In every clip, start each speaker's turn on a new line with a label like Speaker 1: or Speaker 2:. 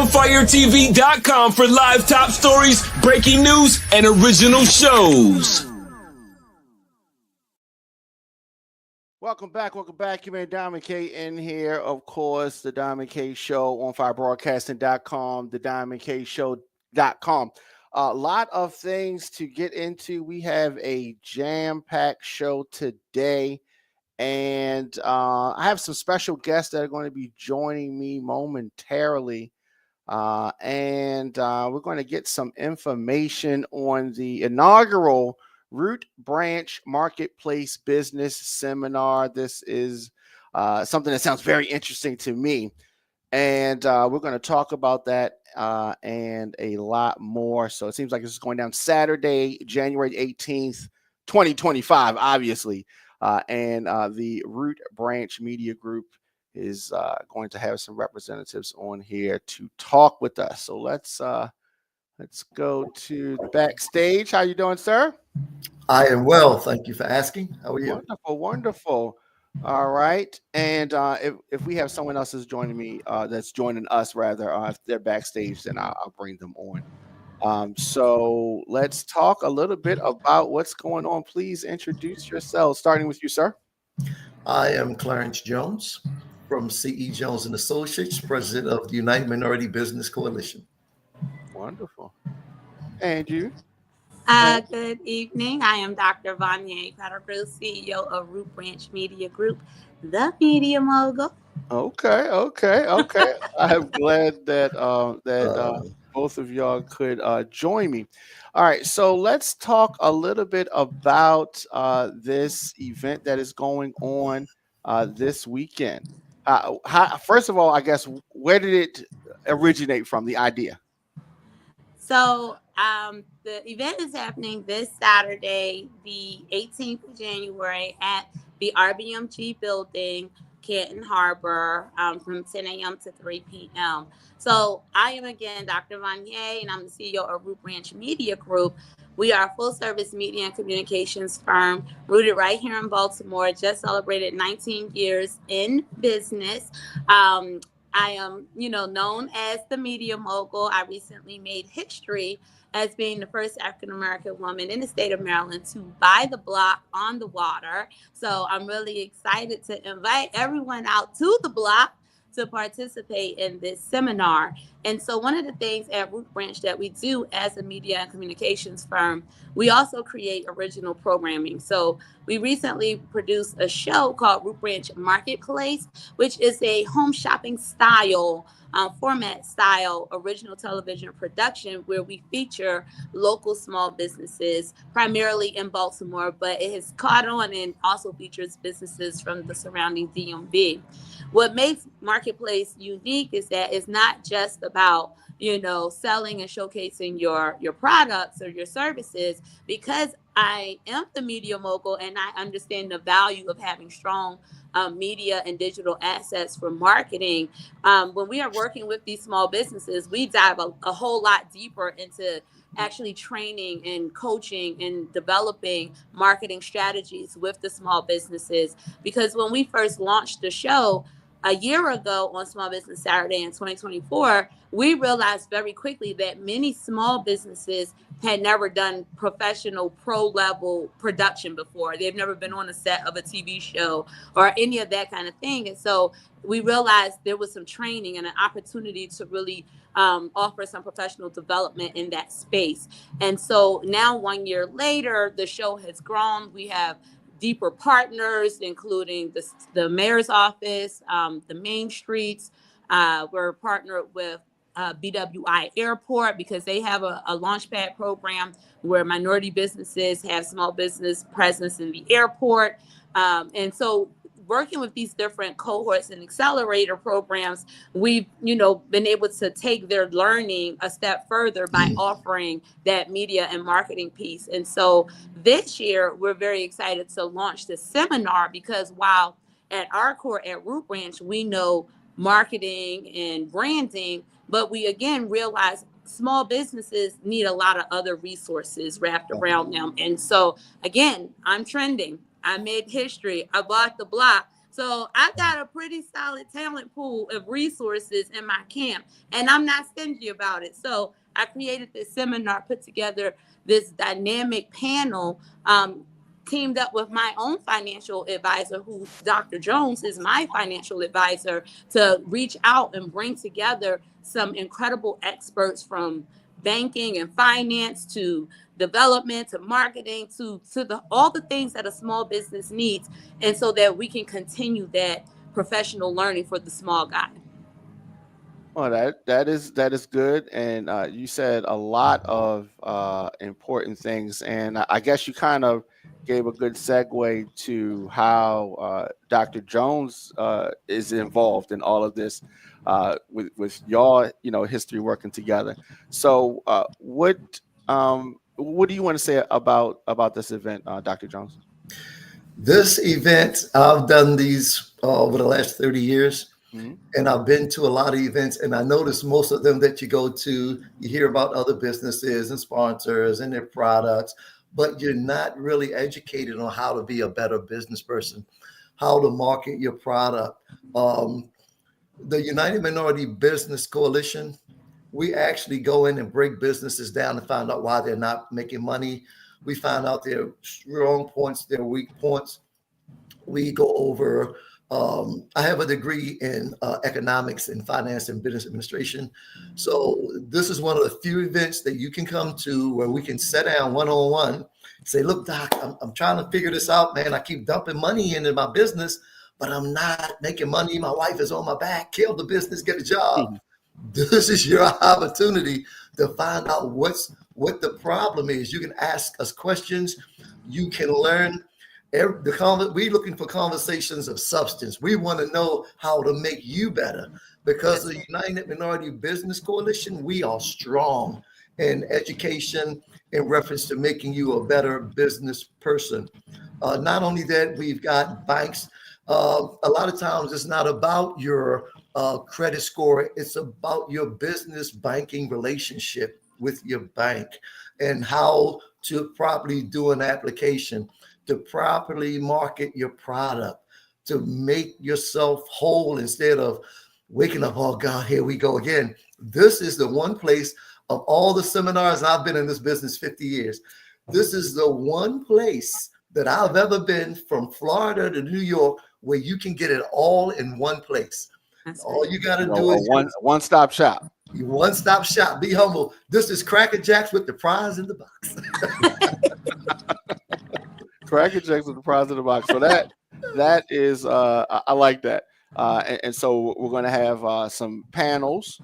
Speaker 1: OnFireTV.com for live top stories, breaking news, and original shows.
Speaker 2: Welcome back. You man, Diamond K in here. Of course, the Diamond K Show, OnFireBroadcasting.com, the DiamondKShow.com. A lot of things to get into. We have a jam-packed show today, and I have some special guests that are going to be joining me momentarily, and we're going to get some information on the inaugural Root Branch Marketplace Business Seminar. This is something that sounds very interesting to me, and we're going to talk about that and a lot more. So it seems like this is going down Saturday, January 18th, 2025, obviously, and the Root Branch Media Group is going to have some representatives on here to talk with us. So let's go to the backstage. How you doing, sir?
Speaker 3: I am well. Thank you for asking. How are you?
Speaker 2: Wonderful. All right. And if we have someone else that's joining me, that's joining us rather, if they're backstage, then I'll bring them on. So let's talk a little bit about what's going on. Please introduce yourselves, starting with you, sir.
Speaker 3: I am Clarence Jones from C.E. Jones and Associates, president of the United Minority Business Coalition.
Speaker 2: Wonderful. And you?
Speaker 4: Good evening. I am Dr. Vanya Pettigrew, CEO of Root Branch Media Group, the media mogul.
Speaker 2: Okay. I'm glad that both of y'all could join me. All right, so let's talk a little bit about this event that is going on this weekend. First of all, I guess, where did it originate from, the idea?
Speaker 4: So the event is happening this Saturday, the 18th of January at the RBMG building, Canton Harbor, from 10 a.m. to 3 p.m. So I am, again, Dr. Vanya, and I'm the CEO of Root Branch Media Group. We are a full-service media and communications firm rooted right here in Baltimore, just celebrated 19 years in business. I am, known as the media mogul. I recently made history as being the first African-American woman in the state of Maryland to buy the block on the water. So I'm really excited to invite everyone out to the block to participate in this seminar. And so one of the things at Root Branch that we do as a media and communications firm, we also create original programming. So we recently produced a show called Root Branch Marketplace, which is a home shopping style, format style, original television production where we feature local small businesses, primarily in Baltimore, but it has caught on and also features businesses from the surrounding DMV. What makes Marketplace unique is that it's not just about, selling and showcasing your products or your services. Because I am the media mogul and I understand the value of having strong media and digital assets for marketing. When we are working with these small businesses, we dive a whole lot deeper into actually training and coaching and developing marketing strategies with the small businesses. Because when we first launched the show a year ago on Small Business Saturday in 2024, we realized very quickly that many small businesses had never done professional pro-level production before. They've never been on a set of a TV show or any of that kind of thing. And so we realized there was some training and an opportunity to really offer some professional development in that space. And so now 1 year later, the show has grown. We have deeper partners, including the mayor's office, the main streets. We're partnered with BWI Airport because they have a launchpad program where minority businesses have small business presence in the airport. And so working with these different cohorts and accelerator programs, we've, been able to take their learning a step further by offering that media and marketing piece. And so this year, we're very excited to launch the seminar because while at our core at Root Branch, we know marketing and branding, but we again realize small businesses need a lot of other resources wrapped around them. And so again, I'm trending. I made history. I bought the block, So I got a pretty solid talent pool of resources in my camp, and I'm not stingy about it. So I created this seminar, put together this dynamic panel, teamed up with my own financial advisor, who Dr. Jones is my financial advisor, to reach out and bring together some incredible experts from banking and finance to development to marketing to all the things that a small business needs, and so that we can continue that professional learning for the small guy.
Speaker 2: Well, that is good, and you said a lot of important things, and I guess you kind of gave a good segue to how Dr. Jones is involved in all of this with y'all, history working together. So, what do you want to say about this event, Dr. Jones?
Speaker 3: This event, I've done these over the last 30 years.
Speaker 2: Mm-hmm.
Speaker 3: And I've been to a lot of events, and I notice most of them that you go to, you hear about other businesses and sponsors and their products, but you're not really educated on how to be a better business person, how to market your product. The United Minority Business Coalition, we actually go in and break businesses down and find out why they're not making money. We find out their strong points, their weak points. We go over I have a degree in economics and finance and business administration. So this is one of the few events that you can come to where we can sit down one-on-one, say, look, Doc, I'm trying to figure this out, man. I keep dumping money into my business, but I'm not making money. My wife is on my back. Kill the business, get a job. This is your opportunity to find out what the problem is. You can ask us questions. You can learn. We're looking for conversations of substance. We want to know how to make you better, because the United Minority Business Coalition, we are strong in education in reference to making you a better business person. Not only that, we've got banks. A lot of times it's not about your credit score. It's about your business banking relationship with your bank and how to properly do an application, to properly market your product, to make yourself whole instead of waking up, oh God, here we go again. This is the one place of all the seminars I've been in this business 50 years. This is the one place that I've ever been from Florida to New York where you can get it all in one place. All you got to do is
Speaker 2: one-stop shop.
Speaker 3: One-stop shop. Be humble. This is Cracker Jacks with the prize in the box.
Speaker 2: Cracker Jacks with the prize in the box. So that is I like that. And so we're going to have some panels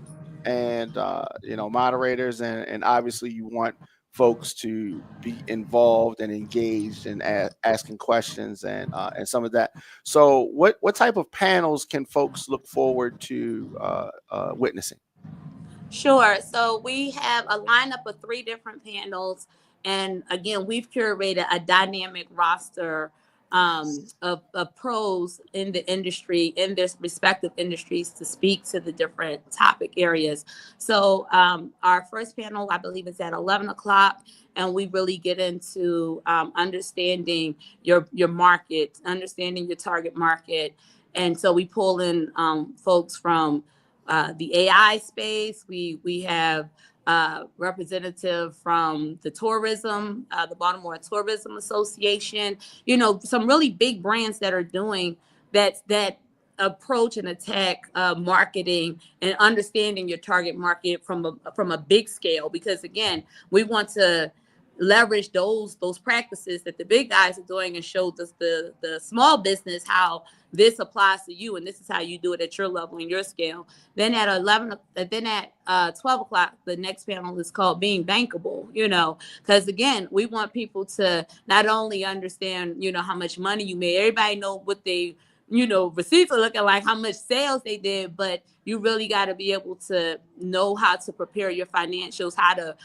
Speaker 2: and moderators, and obviously you want folks to be involved and engaged and asking questions and some of that. So what type of panels can folks look forward to witnessing?
Speaker 4: Sure. So we have a lineup of 3 different panels. And again, we've curated a dynamic roster of pros in the industry, in their respective industries, to speak to the different topic areas. So our first panel, I believe, is at 11 o'clock. And we really get into understanding your market, understanding your target market. And so we pull in folks from the AI space. We have representative from the tourism, the Baltimore Tourism Association, some really big brands that are doing that approach and attack marketing and understanding your target market from a big scale, because again, we want to leverage those practices that the big guys are doing and show the small business how this applies to you, and this is how you do it at your level and your scale. Then at 12 o'clock, the next panel is called Being Bankable, because again, we want people to not only understand, how much money you made. Everybody know what they, receipts are looking like, how much sales they did, but you really got to be able to know how to prepare your financials, how to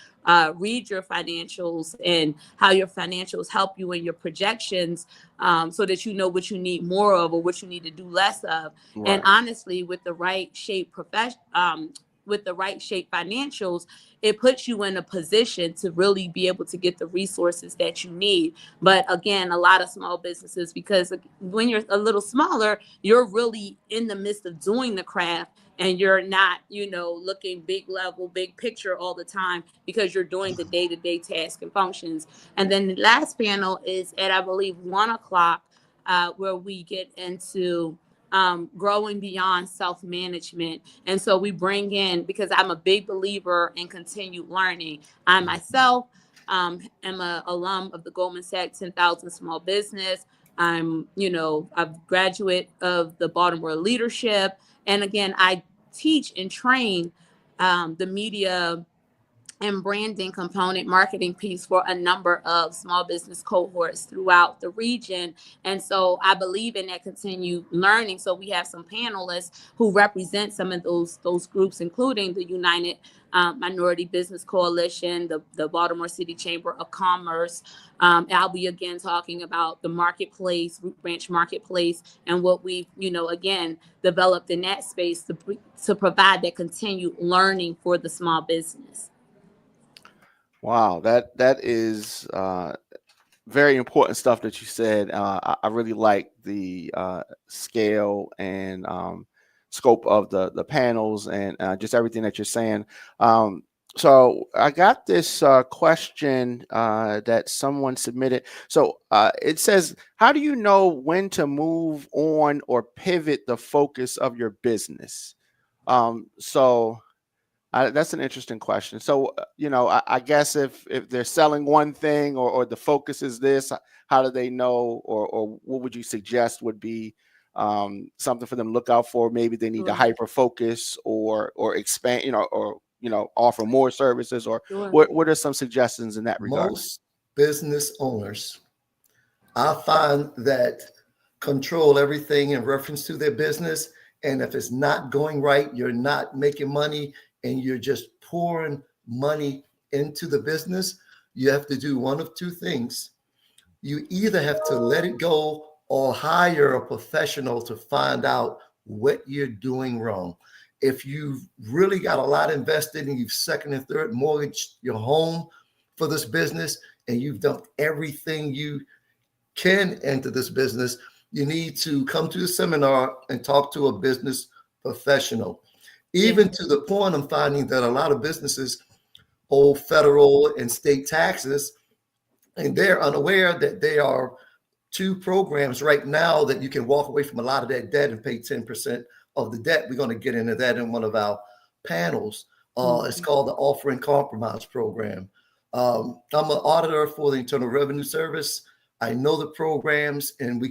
Speaker 4: read your financials, and how your financials help you in your projections, so that you know what you need more of or what you need to do less of. Right. And honestly, with the right shape with the right shape financials, it puts you in a position to really be able to get the resources that you need. But again, a lot of small businesses, because when you're a little smaller, you're really in the midst of doing the craft, and you're not, looking big level, big picture all the time, because you're doing the day-to-day tasks and functions. And then the last panel is at, I believe, 1:00, where we get into growing beyond self-management. And so we bring in, because I'm a big believer in continued learning. I myself am an alum of the Goldman Sachs 10,000 Small Business. I'm, a graduate of the Baltimore Leadership. And again, I teach and train the media and branding component marketing piece for a number of small business cohorts throughout the region. And so I believe in that continued learning. So we have some panelists who represent some of those groups, including the United Minority Business Coalition, the Baltimore City Chamber of Commerce. I'll be again talking about the marketplace, Root Branch Marketplace, and what we've, again, developed in that space to provide that continued learning for the small business.
Speaker 2: Wow, that is very important stuff that you said. I really like the scale and scope of the panels and just everything that you're saying. So I got this question that someone submitted. So it says, how do you know when to move on or pivot the focus of your business? That's an interesting question. So, I guess if they're selling one thing or the focus is this, how do they know, or what would you suggest would be something for them to look out for? Maybe they need to hyper focus or expand, or offer more services, or what are some suggestions in that regard?
Speaker 3: Most business owners, I find that control everything in reference to their business. And if it's not going right, you're not making money, and you're just pouring money into the business, you have to do one of two things. You either have to let it go or hire a professional to find out what you're doing wrong. If you've really got a lot invested and you've second and third mortgaged your home for this business, and you've done everything you can into this business, you need to come to the seminar and talk to a business professional. Even to the point, I'm finding that a lot of businesses owe federal and state taxes, and they're unaware that there are two programs right now that you can walk away from a lot of that debt and pay 10% of the debt. We're going to get into that in one of our panels. It's called the Offer and Compromise Program. I'm an auditor for the Internal Revenue Service. I know the programs, and we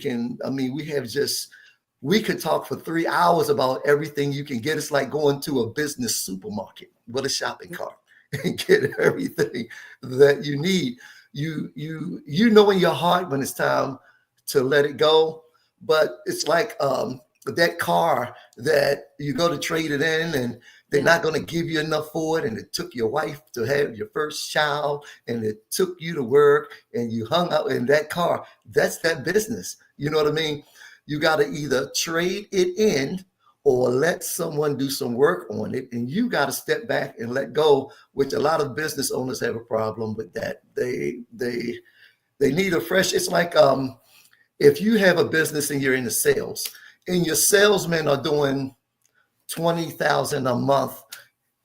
Speaker 3: could talk for 3 hours about everything you can get. It's like going to a business supermarket with a shopping cart and get everything that you need. You know in your heart when it's time to let it go, but it's like that car that you go to trade it in, and they're not going to give you enough for it. And it took your wife to have your first child, and it took you to work, and you hung out in that car. That's that business. You know what I mean? You got to either trade it in or let someone do some work on it. And you got to step back and let go, which a lot of business owners have a problem with that. They need a fresh, it's like if you have a business and you're in the sales, and your salesmen are doing $20,000 a month,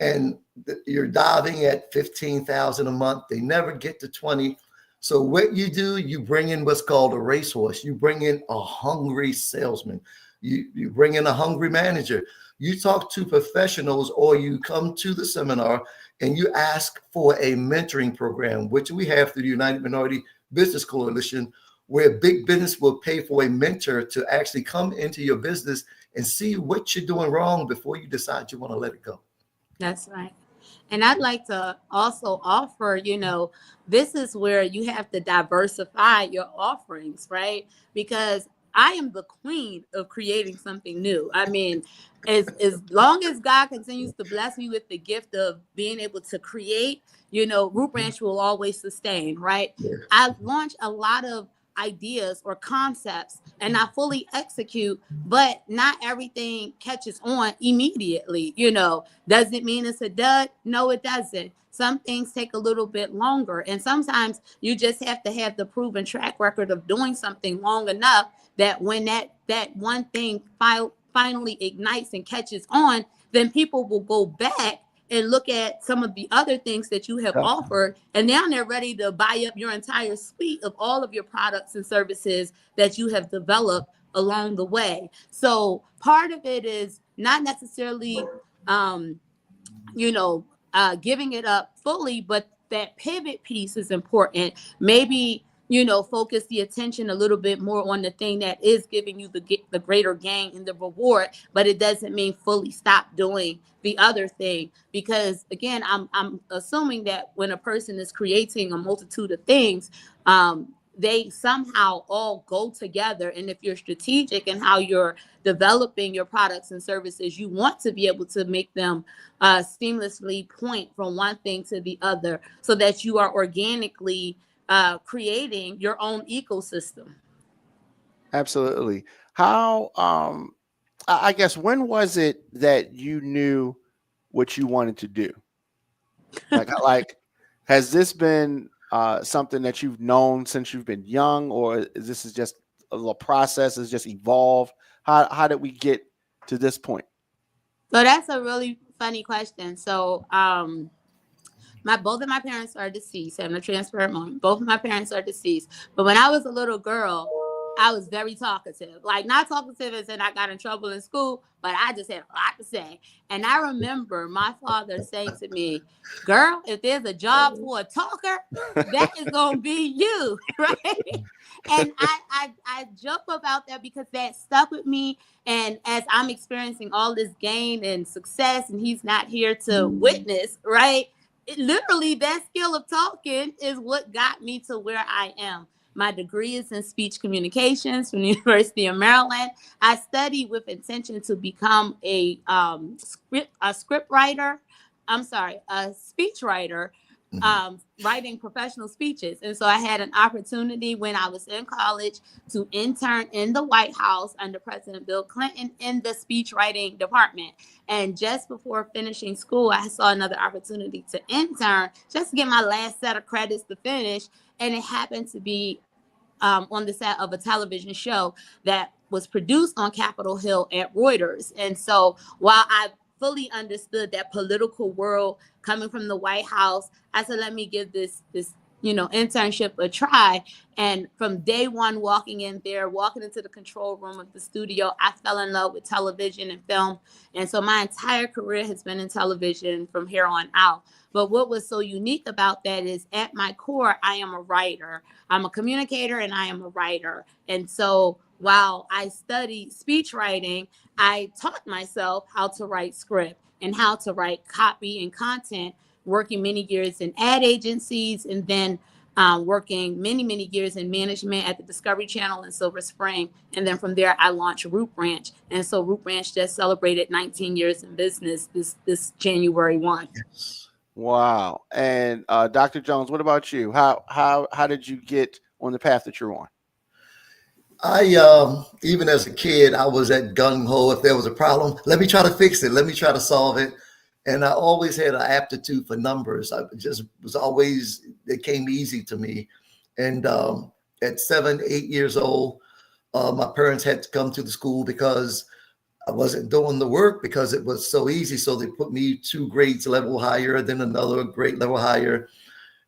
Speaker 3: and you're diving at $15,000 a month, they never get to 20. So what you do, you bring in what's called a racehorse. You bring in a hungry salesman. You bring in a hungry manager. You talk to professionals, or you come to the seminar and you ask for a mentoring program, which we have through the United Minority Business Coalition, where big business will pay for a mentor to actually come into your business and see what you're doing wrong before you decide you want to let it go.
Speaker 4: That's right. And I'd like to also offer, this is where you have to diversify your offerings, right? Because I am the queen of creating something new. I mean, as long as God continues to bless me with the gift of being able to create, Root Branch will always sustain, right?
Speaker 3: Yeah.
Speaker 4: I've launched a lot of ideas or concepts and I fully execute, but not everything catches on immediately. Does it mean it's a dud? No, it doesn't. Some things take a little bit longer, and sometimes you just have to have the proven track record of doing something long enough that when that one thing finally ignites and catches on, then people will go back and look at some of the other things that you have offered, and now they're ready to buy up your entire suite of all of your products and services that you have developed along the way. So part of it is not necessarily, giving it up fully, but that pivot piece is important. Maybe, focus the attention a little bit more on the thing that is giving you the greater gain and the reward, but it doesn't mean fully stop doing the other thing. Because again, I'm assuming that when a person is creating a multitude of things, they somehow all go together. And if you're strategic in how you're developing your products and services, you want to be able to make them seamlessly point from one thing to the other so that you are organically creating your own ecosystem.
Speaker 2: Absolutely. How, I guess, when was it that you knew what you wanted to do? Like, has this been something that you've known since you've been young, or is this just a little process? Has just evolved? How did we get to this point?
Speaker 4: So that's a really funny question. So both of my parents are deceased. I'm a transparent moment. Both of my parents are deceased. But when I was a little girl, I was very talkative. Like, not talkative as in I got in trouble in school, but I just had a lot to say. And I remember my father saying to me, "Girl, if there's a job for a talker, that is going to be you," right? And I joke about that because that stuck with me. And as I'm experiencing all this gain and success, and he's not here to witness, right? Literally, that skill of talking is what got me to where I am. My degree is in speech communications from the University of Maryland. I studied with intention to become a speech writer, writing professional speeches. And so I had an opportunity when I was in college to intern in the White House under President Bill Clinton in the speech writing department. And just before finishing school, I saw another opportunity to intern just to get my last set of credits to finish. And it happened to be on the set of a television show that was produced on Capitol Hill at Reuters. And so while I fully understood that political world coming from the White House, I said, let me give this internship a try. And from day one, walking into the control room of the studio, I fell in love with television and film. And so my entire career has been in television from here on out. But what was so unique about that is at my core, I am a writer. I'm a communicator and I am a writer. And so while I studied speech writing, I taught myself how to write script and how to write copy and content, working many years in ad agencies and then working many, many years in management at the Discovery Channel in Silver Spring. And then from there, I launched Root Ranch. And so Root Ranch just celebrated 19 years in business this January 1.
Speaker 2: Wow. And Dr. Jones, what about you? How did you get on the path that you're on?
Speaker 3: I even as a kid, I was at gung-ho. If there was a problem, let me try to fix it. Let me try to solve it. And I always had an aptitude for numbers. I just was always, it came easy to me. And at 7, 8 years old, my parents had to come to the school because I wasn't doing the work because it was so easy. So they put me 2 grades level higher, then another grade level higher.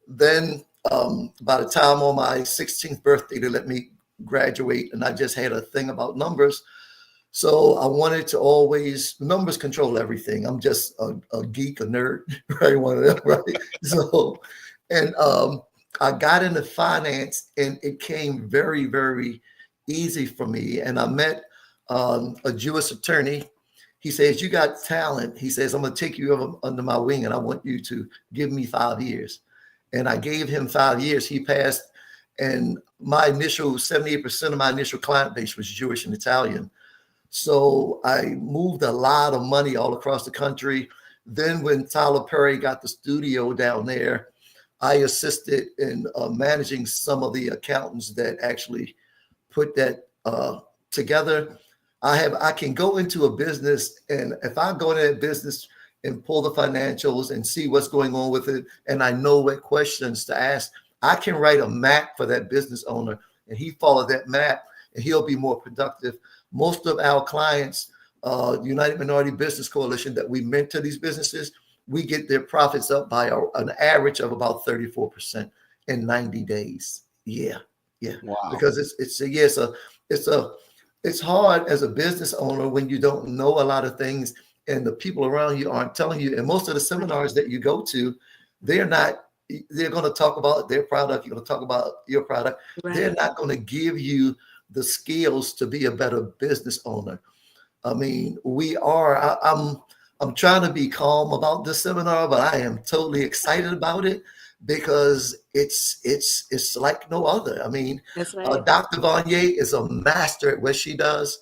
Speaker 3: Then by the time on my 16th birthday, they let me graduate, and I just had a thing about numbers. So I wanted to always, numbers control everything. I'm just a geek, a nerd, right? One of them, right? So, and I got into finance, and it came very, very easy for me. And I met a Jewish attorney. He says, "You got talent." He says, "I'm going to take you under my wing, and I want you to give me 5 years." And I gave him 5 years. He passed. And my initial 78% of my initial client base was Jewish and Italian. So I moved a lot of money all across the country. Then when Tyler Perry got the studio down there, I assisted in managing some of the accountants that actually put that together. I can go into a business, and if I go into that business and pull the financials and see what's going on with it, and I know what questions to ask, I can write a map for that business owner, and he follow that map, and he'll be more productive. Most of our clients, United Minority Business Coalition, that we mentor these businesses, we get their profits up by an average of about 34% in 90 days. Yeah.
Speaker 2: Wow.
Speaker 3: Because it's hard as a business owner when you don't know a lot of things and the people around you aren't telling you. And most of the seminars that you go to, they're going to talk about their product. You're going to talk about your product. Right. They're not going to give you the skills to be a better business owner. I mean, I'm trying to be calm about this seminar, but I am totally excited about it because it's like no other. I mean, that's right. Dr. Vanier is a master at what she does.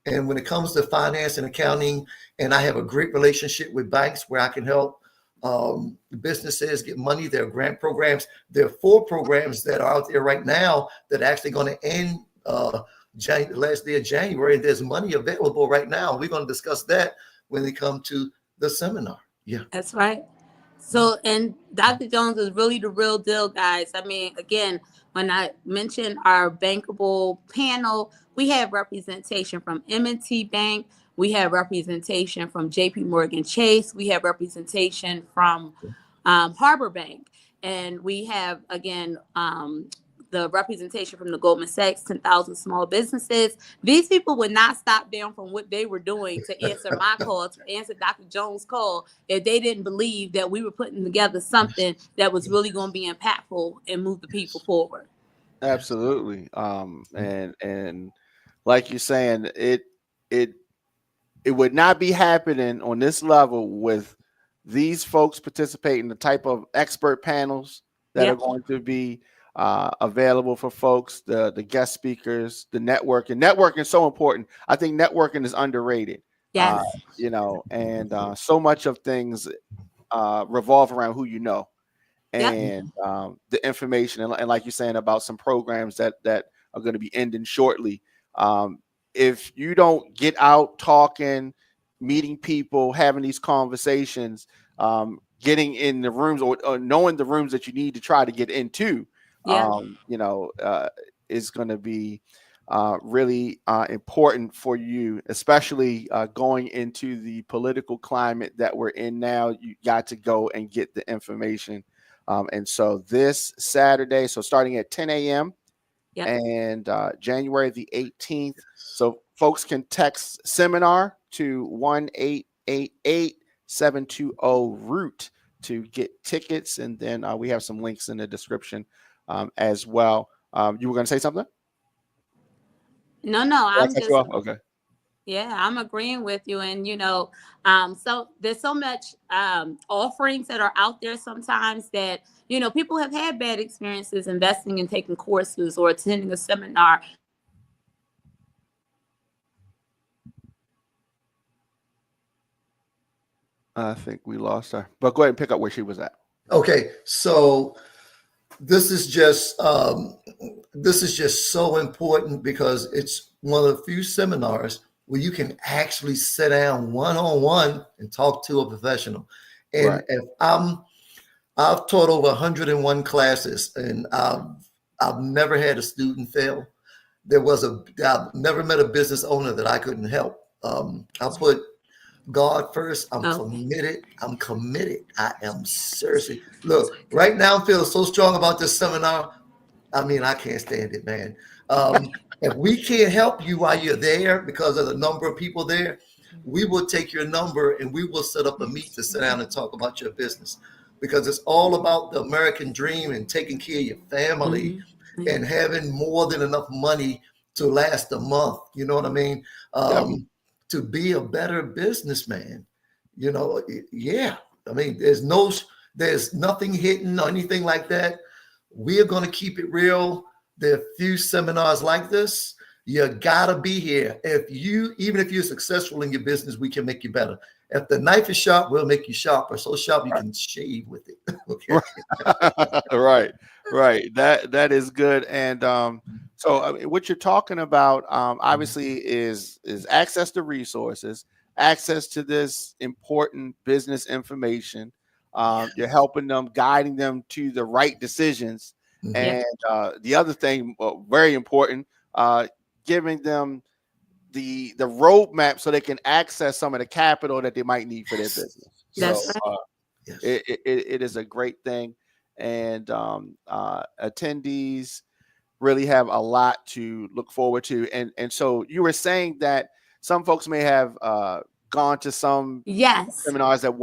Speaker 3: And when it comes to finance and accounting, and I have a great relationship with banks where I can help businesses get money. There are grant programs. There are 4 programs that are out there right now that are actually going to end last day of January. And there's money available right now. We're going to discuss that when they come to the seminar. Yeah,
Speaker 4: that's right. So, and Dr. Jones is really the real deal, guys. I mean, again, when I mentioned our bankable panel, we have representation from M&T Bank. We have representation from JP Morgan Chase. We have representation from Harbor Bank. And we have, again, the representation from the Goldman Sachs, 10,000 small businesses. These people would not stop down from what they were doing to answer my call, to answer Dr. Jones' call, if they didn't believe that we were putting together something that was really going to be impactful and move the people forward.
Speaker 2: Absolutely. And like you're saying, it would not be happening on this level with these folks participating, the type of expert panels that are going to be available for folks, the guest speakers, the networking. Networking is so important. I think networking is underrated.
Speaker 4: Yes.
Speaker 2: And so much of things revolve around who you know, and the information, and like you're saying about some programs that are going to be ending shortly. If you don't get out talking, meeting people, having these conversations, getting in the rooms or knowing the rooms that you need to try to get into, is going to be really important for you, especially going into the political climate that we're in now. You got to go and get the information. And so this Saturday, so starting at 10 a.m. and January the 18th. So folks can text seminar to 1-888-720-ROOT to get tickets. And then we have some links in the description as well. You were going to say something?
Speaker 4: No, I'm just
Speaker 2: okay.
Speaker 4: Yeah, I'm agreeing with you. And, so there's so much offerings that are out there sometimes that, people have had bad experiences investing and taking courses or attending a seminar.
Speaker 2: I think we lost her, but go ahead and pick up where she was at.
Speaker 3: Okay, so this is just so important because it's one of the few seminars where you can actually sit down one-on-one and talk to a professional. And if I've taught over 101 classes, and I've never had a student fail. I've never met a business owner that I couldn't help. I put God first. I'm committed. I am seriously. Look, right now I'm feeling so strong about this seminar. I mean, I can't stand it, man. If we can't help you while you're there because of the number of people there, we will take your number and we will set up a meet to sit down and talk about your business, because it's all about the American dream and taking care of your family and having more than enough money to last a month. You know what I mean? To be a better businessman, I mean, there's nothing hidden or anything like that. We are going to keep it real. There are few seminars like this. You gotta be here. Even if you're successful in your business, we can make you better. If the knife is sharp, we'll make you sharper, so sharp you can shave with it. Okay.
Speaker 2: Right. That is good. And so I mean, what you're talking about, obviously, is access to resources, access to this important business information. You're helping them, guiding them to the right decisions.
Speaker 3: Mhm.
Speaker 2: And the other thing, very important, giving them the roadmap so they can access some of the capital that they might need for their business.
Speaker 4: That's
Speaker 2: So
Speaker 4: right.
Speaker 3: Yes.
Speaker 2: it is a great thing, and attendees really have a lot to look forward to. And so you were saying that some folks may have gone to some
Speaker 4: Yes.
Speaker 2: seminars that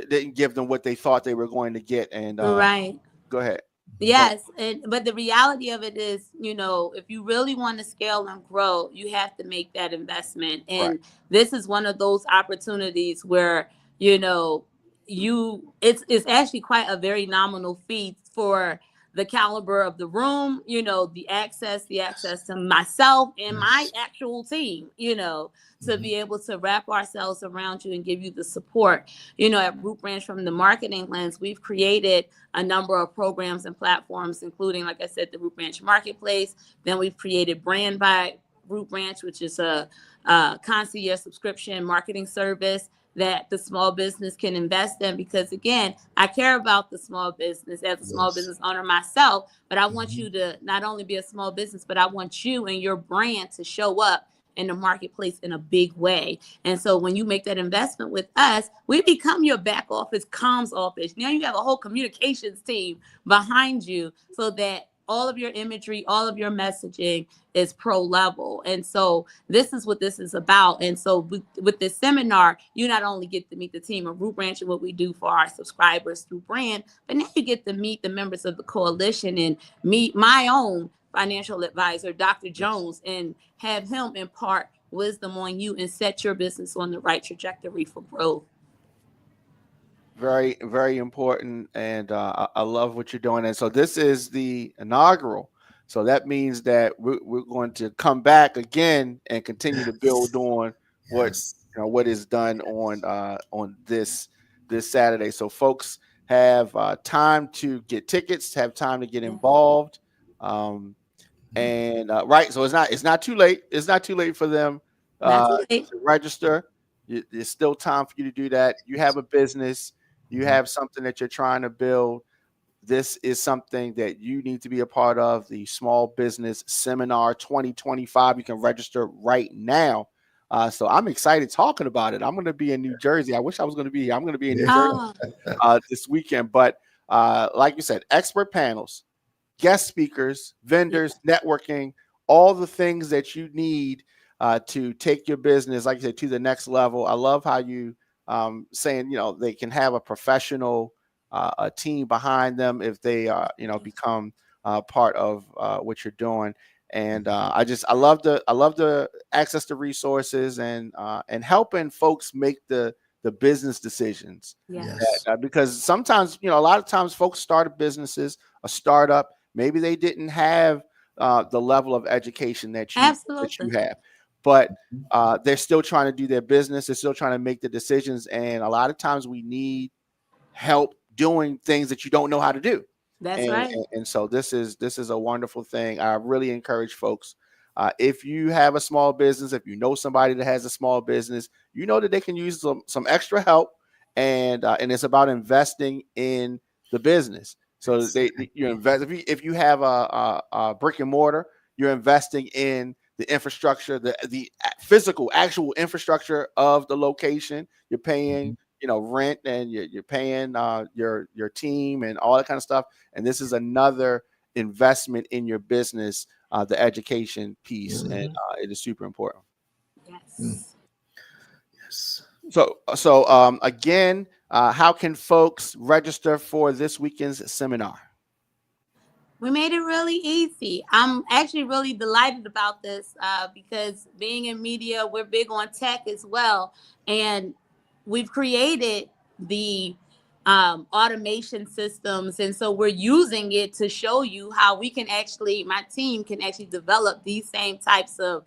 Speaker 2: didn't give them what they thought they were going to get. And
Speaker 4: Right.
Speaker 2: go ahead.
Speaker 4: Yes, but the reality of it is, if you really want to scale and grow, you have to make that investment. And this is one of those opportunities where, it's actually quite a very nominal fee for the caliber of the room, the access to myself and my actual team, to be able to wrap ourselves around you and give you the support. At Root Branch, from the marketing lens, we've created a number of programs and platforms, including, like I said, the Root Branch Marketplace. Then we've created Brand by Root Branch, which is a concierge subscription marketing service that the small business can invest in. Because again, I care about the small business as a small business owner myself, but I want you to not only be a small business, but I want you and your brand to show up in the marketplace in a big way. And so when you make that investment with us, we become your back office comms office. Now you have a whole communications team behind you, so that all of your imagery, all of your messaging is pro level. And so this is what this is about. And so with this seminar, you not only get to meet the team of Root Branch and what we do for our subscribers through brand, but now you get to meet the members of the coalition and meet my own financial advisor, Dr. Jones, and have him impart wisdom on you and set your business on the right trajectory for growth.
Speaker 2: Very, very important. And I love what you're doing. And so this is the inaugural. So that means that we're going to come back again and continue to build on what is done on this Saturday. So folks have time to get tickets, have time to get involved. So it's not too late. It's not too late for them to register. There's still time for you to do that. You have a business. You have something that you're trying to build. This is something that you need to be a part of, the Small Business Seminar 2025. You can register right now. So I'm excited talking about it. I'm going to be in New Jersey. I wish I was going to be here. I'm going to be in New Jersey this weekend. But like you said, expert panels, guest speakers, vendors, networking, all the things that you need to take your business, like you said, to the next level. I love how you saying, they can have a professional a team behind them if they become part of what you're doing. And I love the access to resources and helping folks make the business decisions. Because sometimes, a lot of times folks start businesses, a startup, maybe they didn't have the level of education that you have. But they're still trying to do their business. They're still trying to make the decisions. And a lot of times we need help doing things that you don't know how to do.
Speaker 4: That's right.
Speaker 2: And so this is a wonderful thing. I really encourage folks, if you have a small business, if you know somebody that has a small business, you know that they can use some extra help. And it's about investing in the business. So you invest. If you have a brick and mortar, you're investing in the infrastructure, the physical, actual infrastructure of the location. You're paying, rent, and you're paying your team and all that kind of stuff. And this is another investment in your business, the education piece, and it is super important.
Speaker 3: Yes.
Speaker 2: So again, how can folks register for this weekend's seminar?
Speaker 4: We made it really easy. I'm actually really delighted about this because being in media, we're big on tech as well. And we've created the automation systems. And so we're using it to show you how we can actually, my team can actually develop these same types of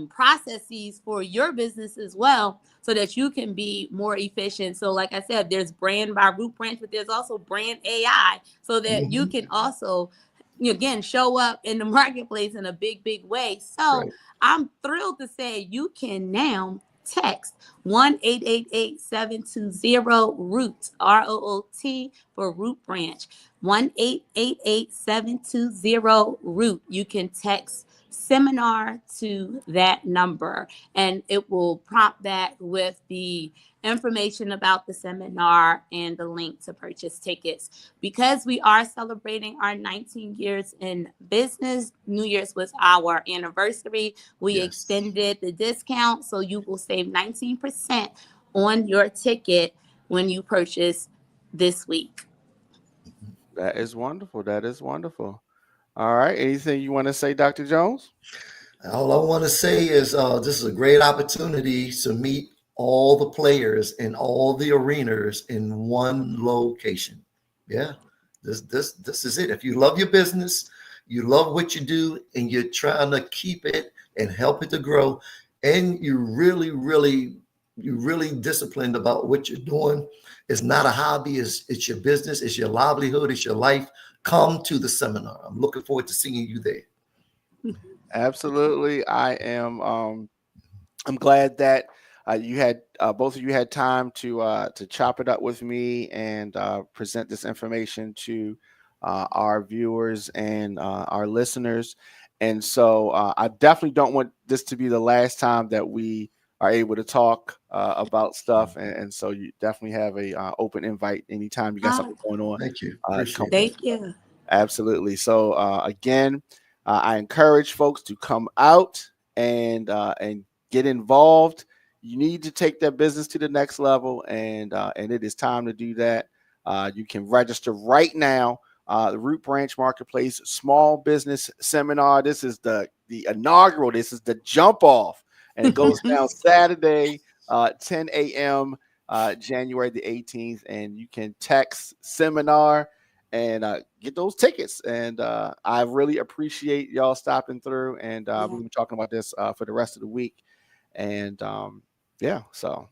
Speaker 4: processes for your business as well, so that you can be more efficient. So like I said, there's brand by Root Branch, but there's also brand AI, so that you can also, again, show up in the marketplace in a big way. So
Speaker 3: Right.
Speaker 4: I'm thrilled to say you can now text 1-888-720-ROOT, ROOT, for Root Branch. 1-888-720-ROOT. You can text seminar to that number, and it will prompt back with the information about the seminar and the link to purchase tickets. Because we are celebrating our 19 years in business, New Year's was our anniversary. We
Speaker 3: Yes.
Speaker 4: extended the discount, so you will save 19% on your ticket when you purchase this week.
Speaker 2: That is wonderful. That is wonderful. All right. Anything you want to say, Dr. Jones?
Speaker 3: All I want to say is this is a great opportunity to meet all the players in all the arenas in one location. Yeah, this is it. If you love your business, you love what you do, and you're trying to keep it and help it to grow, and you're really disciplined about what you're doing. It's not a hobby. It's your business. It's your livelihood. It's your life. Come to the seminar. I'm looking forward to seeing you there.
Speaker 2: Absolutely. I am. I'm glad that you had both of you had time to chop it up with me and present this information to our viewers and our listeners. And so I definitely don't want this to be the last time that we are able to talk about stuff. And so you definitely have a open invite anytime you got something going on.
Speaker 3: Thank you.
Speaker 4: Thank you.
Speaker 2: Absolutely. So again, I encourage folks to come out and get involved. You need to take that business to the next level, and it is time to do that. You can register right now. The Root Branch Marketplace Small Business Seminar. This is the inaugural. This is the jump off, and it goes down Saturday, 10 a.m. January the 18th, and you can text seminar and get those tickets. And I really appreciate y'all stopping through, and we've been talking about this for the rest of the week. And so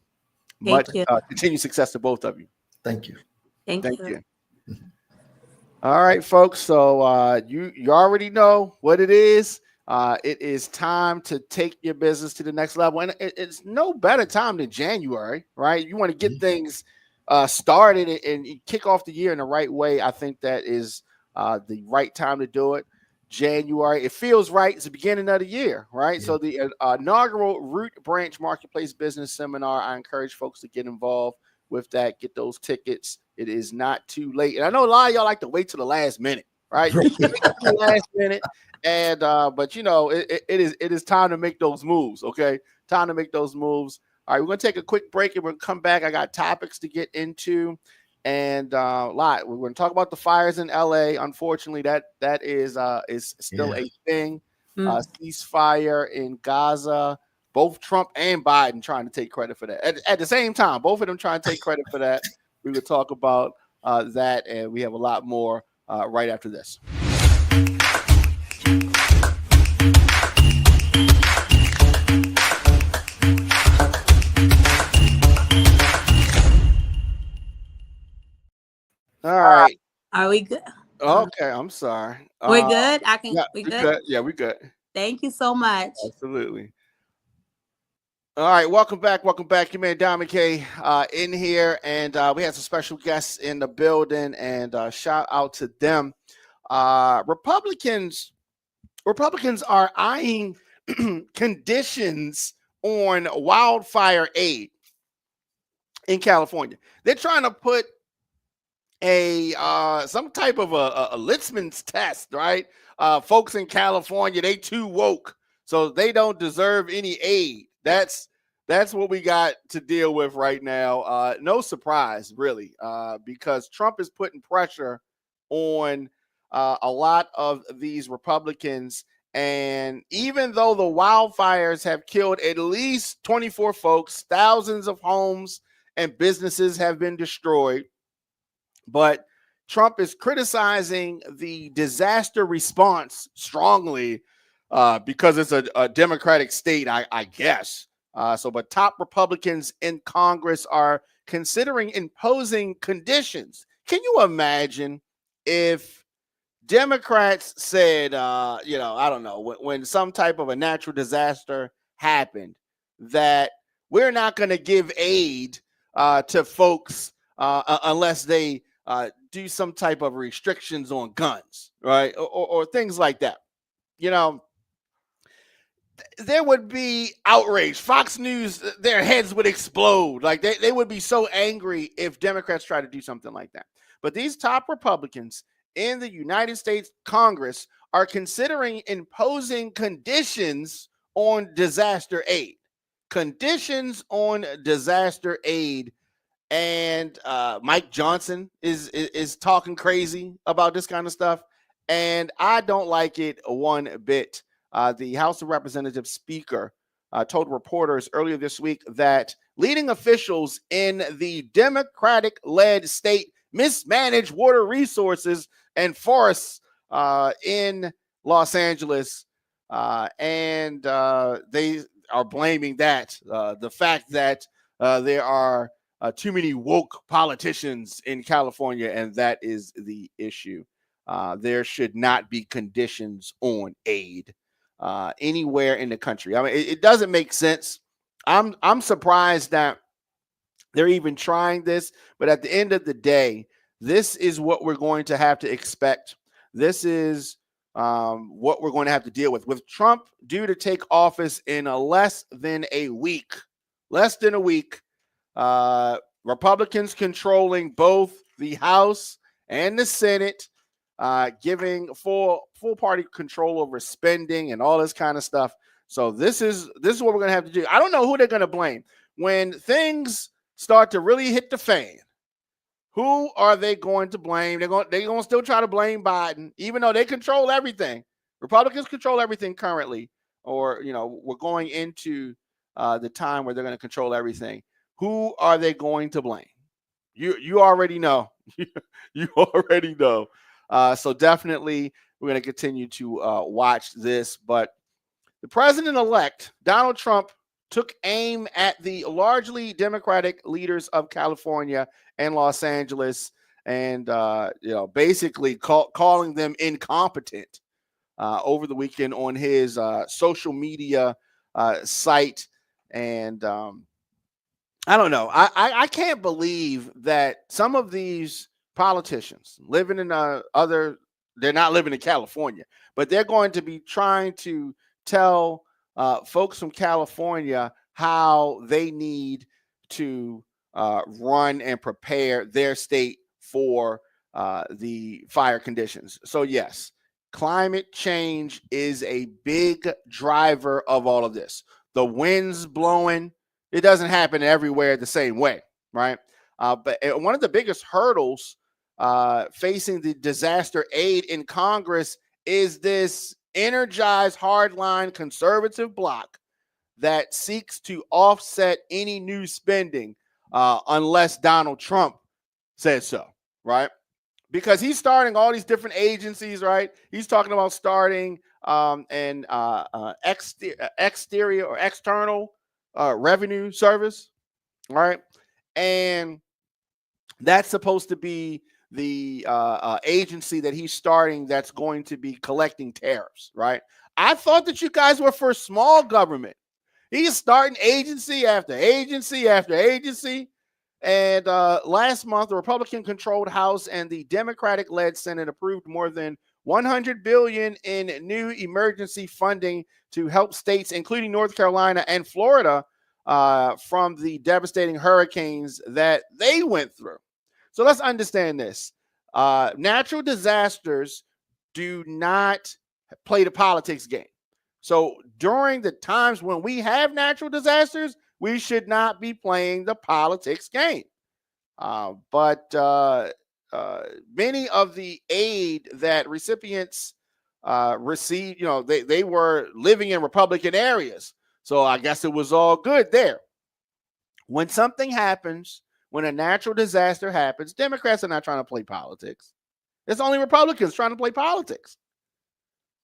Speaker 2: much continued success to both of you.
Speaker 3: Thank you.
Speaker 4: Thank you.
Speaker 2: All right, folks. So you already know what it is. It is time to take your business to the next level, and it's no better time than January, right? You want to get things started and kick off the year in the right way. I think that is the right time to do it. January, it feels right. It's the beginning of the year, right? Yeah. So the inaugural Root Branch Marketplace Business Seminar, I encourage folks to get involved with that. Get those tickets. It is not too late. And I know a lot of y'all like to wait till the last minute, right? The last minute. And but you know, it is time to make those moves. Okay, time to make those moves. All right, we're gonna take a quick break and we'll come back. I got topics to get into, and a lot. We're gonna talk about the fires in LA. Unfortunately, that is still a thing. Ceasefire in Gaza. Both Trump and Biden trying to take credit for that at the same time. Both of them trying to take credit for that. We will talk about that, and we have a lot more right after this. All right.
Speaker 4: Are we good?
Speaker 2: Okay, I'm sorry.
Speaker 4: We're good?
Speaker 2: We good? Yeah, we good.
Speaker 4: Thank you so much.
Speaker 2: Absolutely. All right, welcome back. Your man Diamond K in here, and we have some special guests in the building, and shout out to them. Republicans are eyeing conditions on wildfire aid in California. They're trying to put some type of a litmus test, right? Folks in California, they too woke, so they don't deserve any aid. That's what we got to deal with right now. No surprise, really, because Trump is putting pressure on a lot of these Republicans. And even though the wildfires have killed at least 24 folks, thousands of homes and businesses have been destroyed, But Trump is criticizing the disaster response strongly because it's a Democratic state, I guess. But top Republicans in Congress are considering imposing conditions. Can you imagine if Democrats said, I don't know, when some type of a natural disaster happened, that we're not going to give aid to folks unless they do some type of restrictions on guns, right? Or things like that. There would be outrage. Fox News, their heads would explode. Like they would be so angry if Democrats try to do something like that. But these top Republicans in the United States Congress are considering imposing conditions on disaster aid. Conditions on disaster aid. And Mike Johnson is talking crazy about this kind of stuff. And I don't like it one bit. The House of Representatives Speaker told reporters earlier this week that leading officials in the Democratic-led state mismanage water resources and forests in Los Angeles. And they are blaming the fact that there are too many woke politicians in California, and that is the issue. There should not be conditions on aid anywhere in the country. I mean, it doesn't make sense. I'm surprised that they're even trying this, but at the end of the day, this is what we're going to have to expect. This is what we're going to have to deal with. With Trump due to take office in less than a week, Republicans controlling both the House and the Senate, giving full party control over spending and all this kind of stuff. So this is what we're going to have to do. I don't know who they're going to blame when things start to really hit the fan. Who are they going to blame? They're going to still try to blame Biden, even though they control everything. Republicans control everything currently, or we're going into the time where they're going to control everything. Who are they going to blame? You already know. You already know. So definitely we're going to continue to watch this. But the president-elect, Donald Trump, took aim at the largely Democratic leaders of California and Los Angeles and, basically calling them incompetent over the weekend on his social media site. And I don't know. I can't believe that some of these politicians living in they're not living in California, but they're going to be trying to tell folks from California how they need to run and prepare their state for the fire conditions. So yes, climate change is a big driver of all of this. The winds blowing, it doesn't happen everywhere the same way, right? But one of the biggest hurdles facing the disaster aid in Congress is this energized hardline conservative bloc that seeks to offset any new spending unless Donald Trump says so, right? Because he's starting all these different agencies, right? He's talking about starting an exterior or external revenue service, right? And that's supposed to be the agency that he's starting that's going to be collecting tariffs, right? I thought that you guys were for small government. He's starting agency after agency after agency. And last month, the Republican-controlled House and the Democratic-led Senate approved more than $100 billion in new emergency funding to help states, including North Carolina and Florida, from the devastating hurricanes that they went through. So let's understand this. Natural disasters do not play the politics game. So during the times when we have natural disasters, we should not be playing the politics game. But many of the aid that recipients received, they were living in Republican areas. So I guess it was all good there. When something happens, when a natural disaster happens, Democrats are not trying to play politics. It's only Republicans trying to play politics.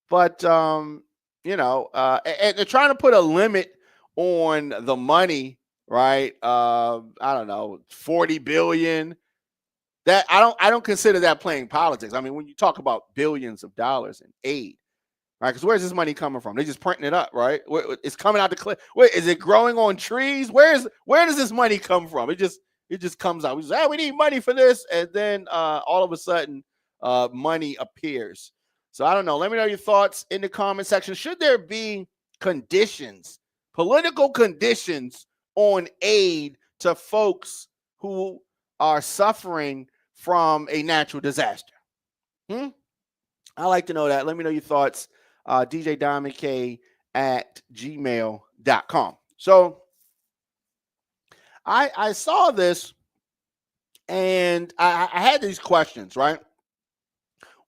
Speaker 2: But, and they're trying to put a limit on the money, right? I don't know, 40 billion. That I don't consider that playing politics. I mean, when you talk about billions of dollars in aid, right? Because where's this money coming from? They're just printing it up, right? It's coming out the cliff. Where is it growing on trees? Where does this money come from? It just comes out. We say, we need money for this, and then all of a sudden, money appears. So I don't know. Let me know your thoughts in the comment section. Should there be conditions, political conditions on aid to folks who are suffering from a natural disaster? I like to know that. Let me know your thoughts. djdiamondk@gmail.com. So I saw this and I had these questions, right?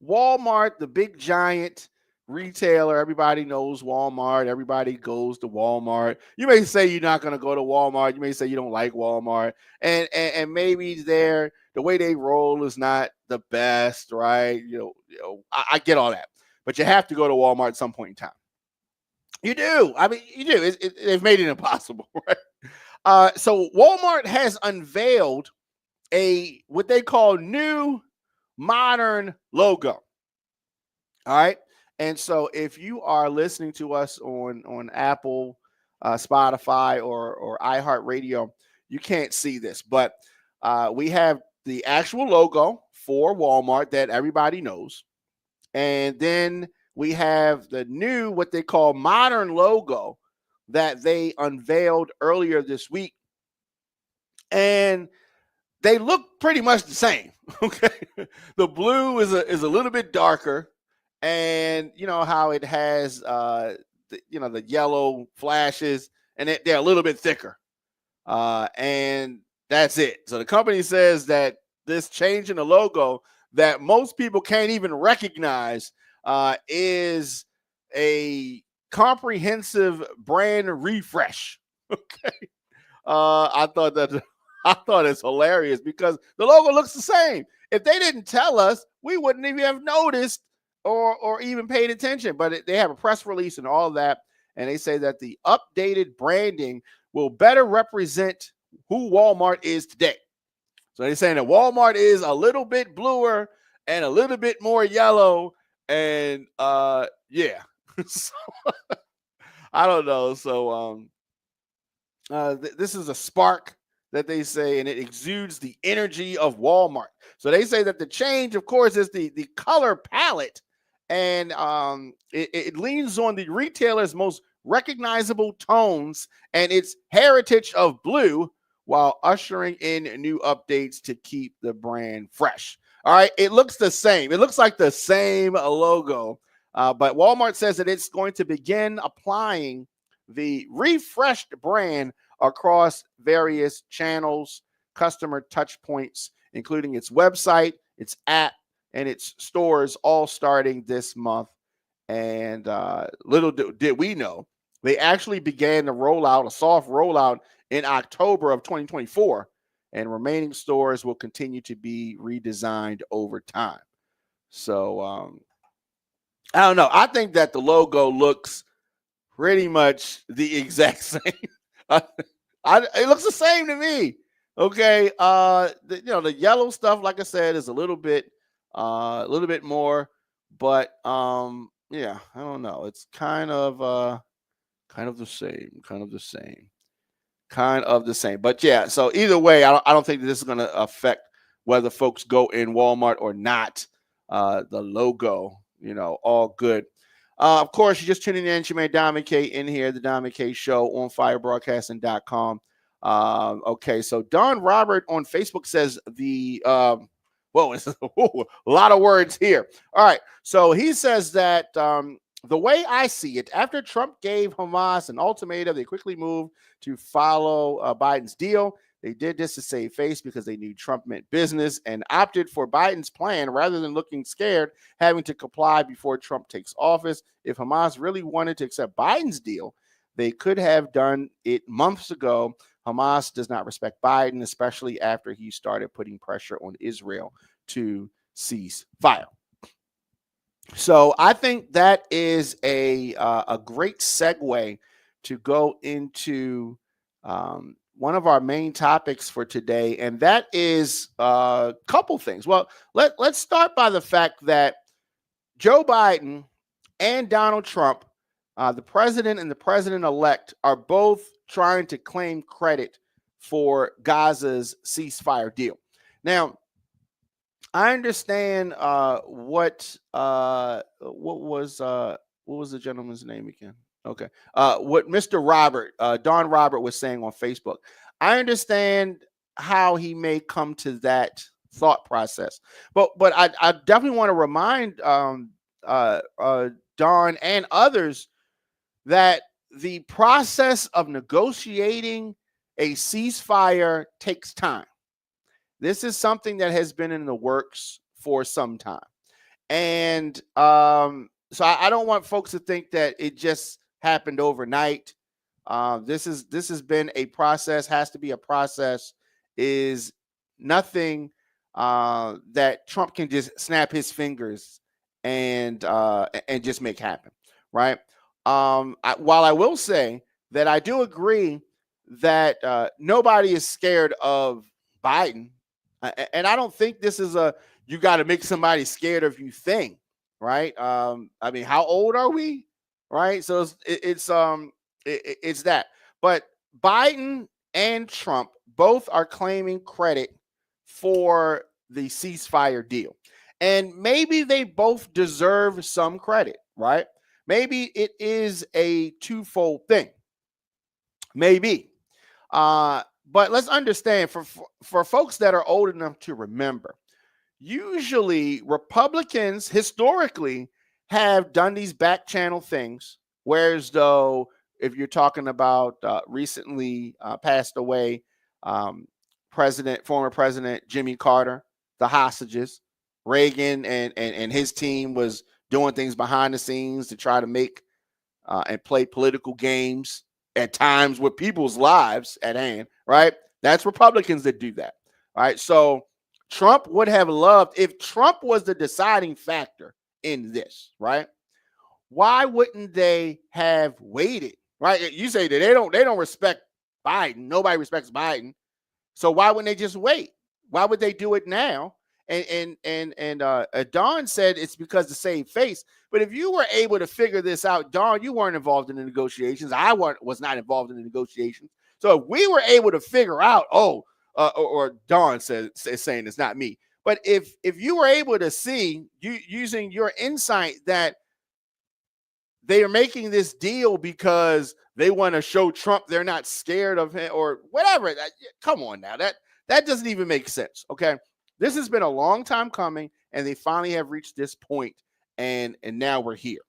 Speaker 2: Walmart, the big giant retailer, everybody knows Walmart. Everybody goes to Walmart. You may say you're not going to go to Walmart. You may say you don't like Walmart. And maybe the way they roll is not the best, right? I get all that. But you have to go to Walmart at some point in time. You do. I mean, you do. They've made it impossible, right? So Walmart has unveiled what they call new modern logo. All right. And so if you are listening to us on Apple, Spotify, or iHeartRadio, you can't see this, but we have the actual logo for Walmart that everybody knows. And then we have the new, what they call modern logo that they unveiled earlier this week. And they look pretty much the same. Okay. The blue is a little bit darker. And you know how it has, the yellow flashes, and they're a little bit thicker. And that's it. So the company says that this change in the logo that most people can't even recognize is a comprehensive brand refresh. Okay. I thought it's hilarious because the logo looks the same. If they didn't tell us, we wouldn't even have noticed or even paid attention. But they have a press release and all that, and they say that the updated branding will better represent who Walmart is today. So they're saying that Walmart is a little bit bluer and a little bit more yellow, and yeah. So, I don't know. So this is a spark that they say, and it exudes the energy of Walmart. So they say that the change, of course, is the color palette, and it leans on the retailer's most recognizable tones and its heritage of blue, while ushering in new updates to keep the brand fresh. All right, it looks the same. It looks like the same logo, but Walmart says that it's going to begin applying the refreshed brand across various channels, customer touch points, including its website, its app, and its stores, all starting this month. And little did we know, they actually began the rollout, a soft rollout, in October of 2024, and remaining stores will continue to be redesigned over time. So I don't know. I think that the logo looks pretty much the exact same. It looks the same to me. Okay. The yellow stuff, like I said, is a little bit more, but yeah, I don't know. It's kind of the same. But yeah, so either way, I don't think that this is going to affect whether folks go in Walmart or not. The logo, all good. Of course, you're just tuning in. Jermaine Diamond K in here, the Diamond K Show on firebroadcasting.com. Okay, so Don Robert on Facebook says it's a lot of words here. All right, so he says that the way I see it, after Trump gave Hamas an ultimatum, they quickly moved to follow Biden's deal. They did this to save face because they knew Trump meant business and opted for Biden's plan rather than looking scared, having to comply before Trump takes office. If Hamas really wanted to accept Biden's deal, they could have done it months ago. Hamas does not respect Biden, especially after he started putting pressure on Israel to cease fire. So I think that is a great segue to go into one of our main topics for today, and that is a couple things. Well, let's start by the fact that Joe Biden and Donald Trump, the president and the president-elect, are both trying to claim credit for Gaza's ceasefire deal. Now, I understand what was the gentleman's name again? Okay, what Mr. Robert, Don Robert, was saying on Facebook. I understand how he may come to that thought process, but I definitely want to remind Don and others that the process of negotiating a ceasefire takes time. This is something that has been in the works for some time. And so I don't want folks to think that it just happened overnight. This has been a process, has to be a process, is nothing that Trump can just snap his fingers and just make happen, right? While I will say that I do agree that nobody is scared of Biden. And I don't think this is a you got to make somebody scared of you thing, right? I mean, how old are we, right? So it's that. But Biden and Trump both are claiming credit for the ceasefire deal, and maybe they both deserve some credit, right? Maybe it is a twofold thing, maybe. But let's understand, for folks that are old enough to remember, usually Republicans historically have done these back channel things, whereas though if you're talking about recently passed away former President Jimmy Carter, the hostages, Reagan and his team was doing things behind the scenes to try to make and play political games at times with people's lives at hand, right? That's Republicans that do that, right? So Trump would have loved, if Trump was the deciding factor in this, right? Why wouldn't they have waited, right? You say that they don't respect Biden. Nobody respects Biden. So why wouldn't they just wait? Why would they do it now? And Don said it's because to save face. But if you were able to figure this out, Don, you weren't involved in the negotiations. I was not involved in the negotiations. So if we were able to figure out, or Don is saying it's not me. But if you were able to see, using your insight, that they are making this deal because they want to show Trump they're not scared of him or whatever. Come on now, that doesn't even make sense. Okay. This has been a long time coming, and they finally have reached this point, and now we're here.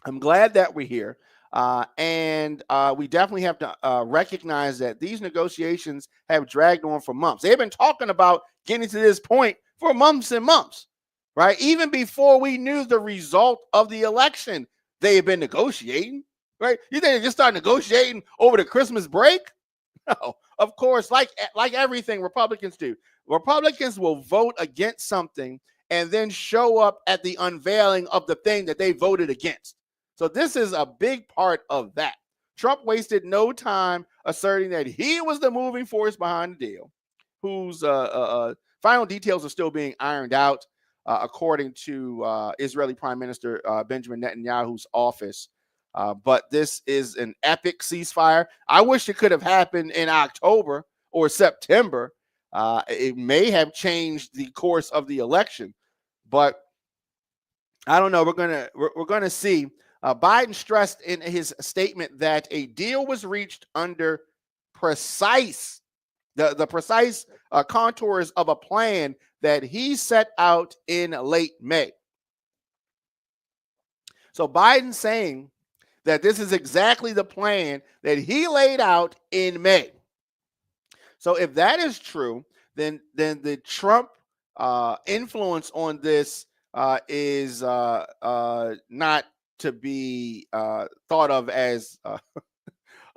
Speaker 2: I'm glad that we're here, and we definitely have to recognize that these negotiations have dragged on for months. They've been talking about getting to this point for months and months, right? Even before we knew the result of the election, they have been negotiating, right? You think they just started negotiating over the Christmas break? No, of course, like everything Republicans do. Republicans will vote against something and then show up at the unveiling of the thing that they voted against. So this is a big part of that. Trump wasted no time asserting that he was the moving force behind the deal, whose final details are still being ironed out, according to Israeli Prime Minister Benjamin Netanyahu's office. But this is an epic ceasefire. I wish it could have happened in October or September. It may have changed the course of the election, but I don't know. We're gonna see. Biden stressed in his statement that a deal was reached under the precise contours of a plan that he set out in late May. So Biden saying that this is exactly the plan that he laid out in May. So if that is true, then the Trump influence on this is not to be thought of as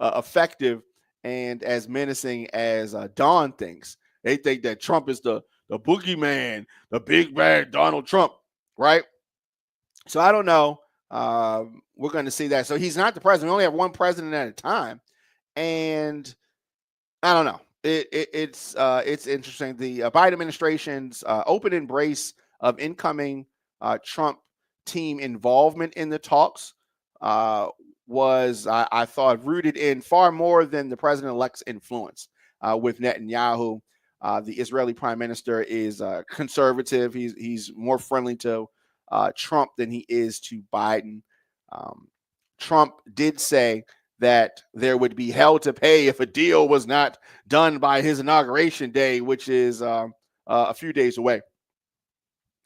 Speaker 2: effective and as menacing as Don thinks. They think that Trump is the boogeyman, the big bad Donald Trump, right? So I don't know. We're going to see that. So he's not the president. We only have one president at a time, and I don't know. It's interesting. The Biden administration's open embrace of incoming Trump team involvement in the talks was, I thought, rooted in far more than the president-elect's influence with Netanyahu. The Israeli prime minister is conservative. He's more friendly to Trump than he is to Biden. Trump did say that there would be hell to pay if a deal was not done by his inauguration day, which is a few days away.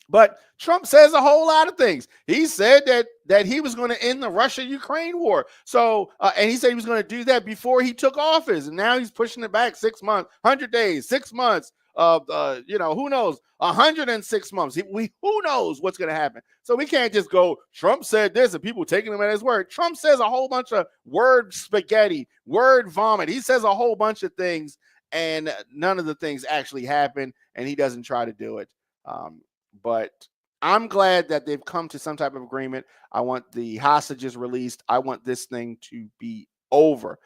Speaker 2: But Trump says a whole lot of things. He said that he was going to end the Russia-Ukraine war. So, and he said he was going to do that before he took office. And now he's pushing it back 6 months, 100 days, 6 months, who knows, 106 months. Who knows what's going to happen? So we can't just go, Trump said this and people taking him at his word. Trump says a whole bunch of word spaghetti, word vomit. He says a whole bunch of things, and none of the things actually happen, and he doesn't try to do it. But I'm glad that they've come to some type of agreement. I want the hostages released. I want this thing to be over.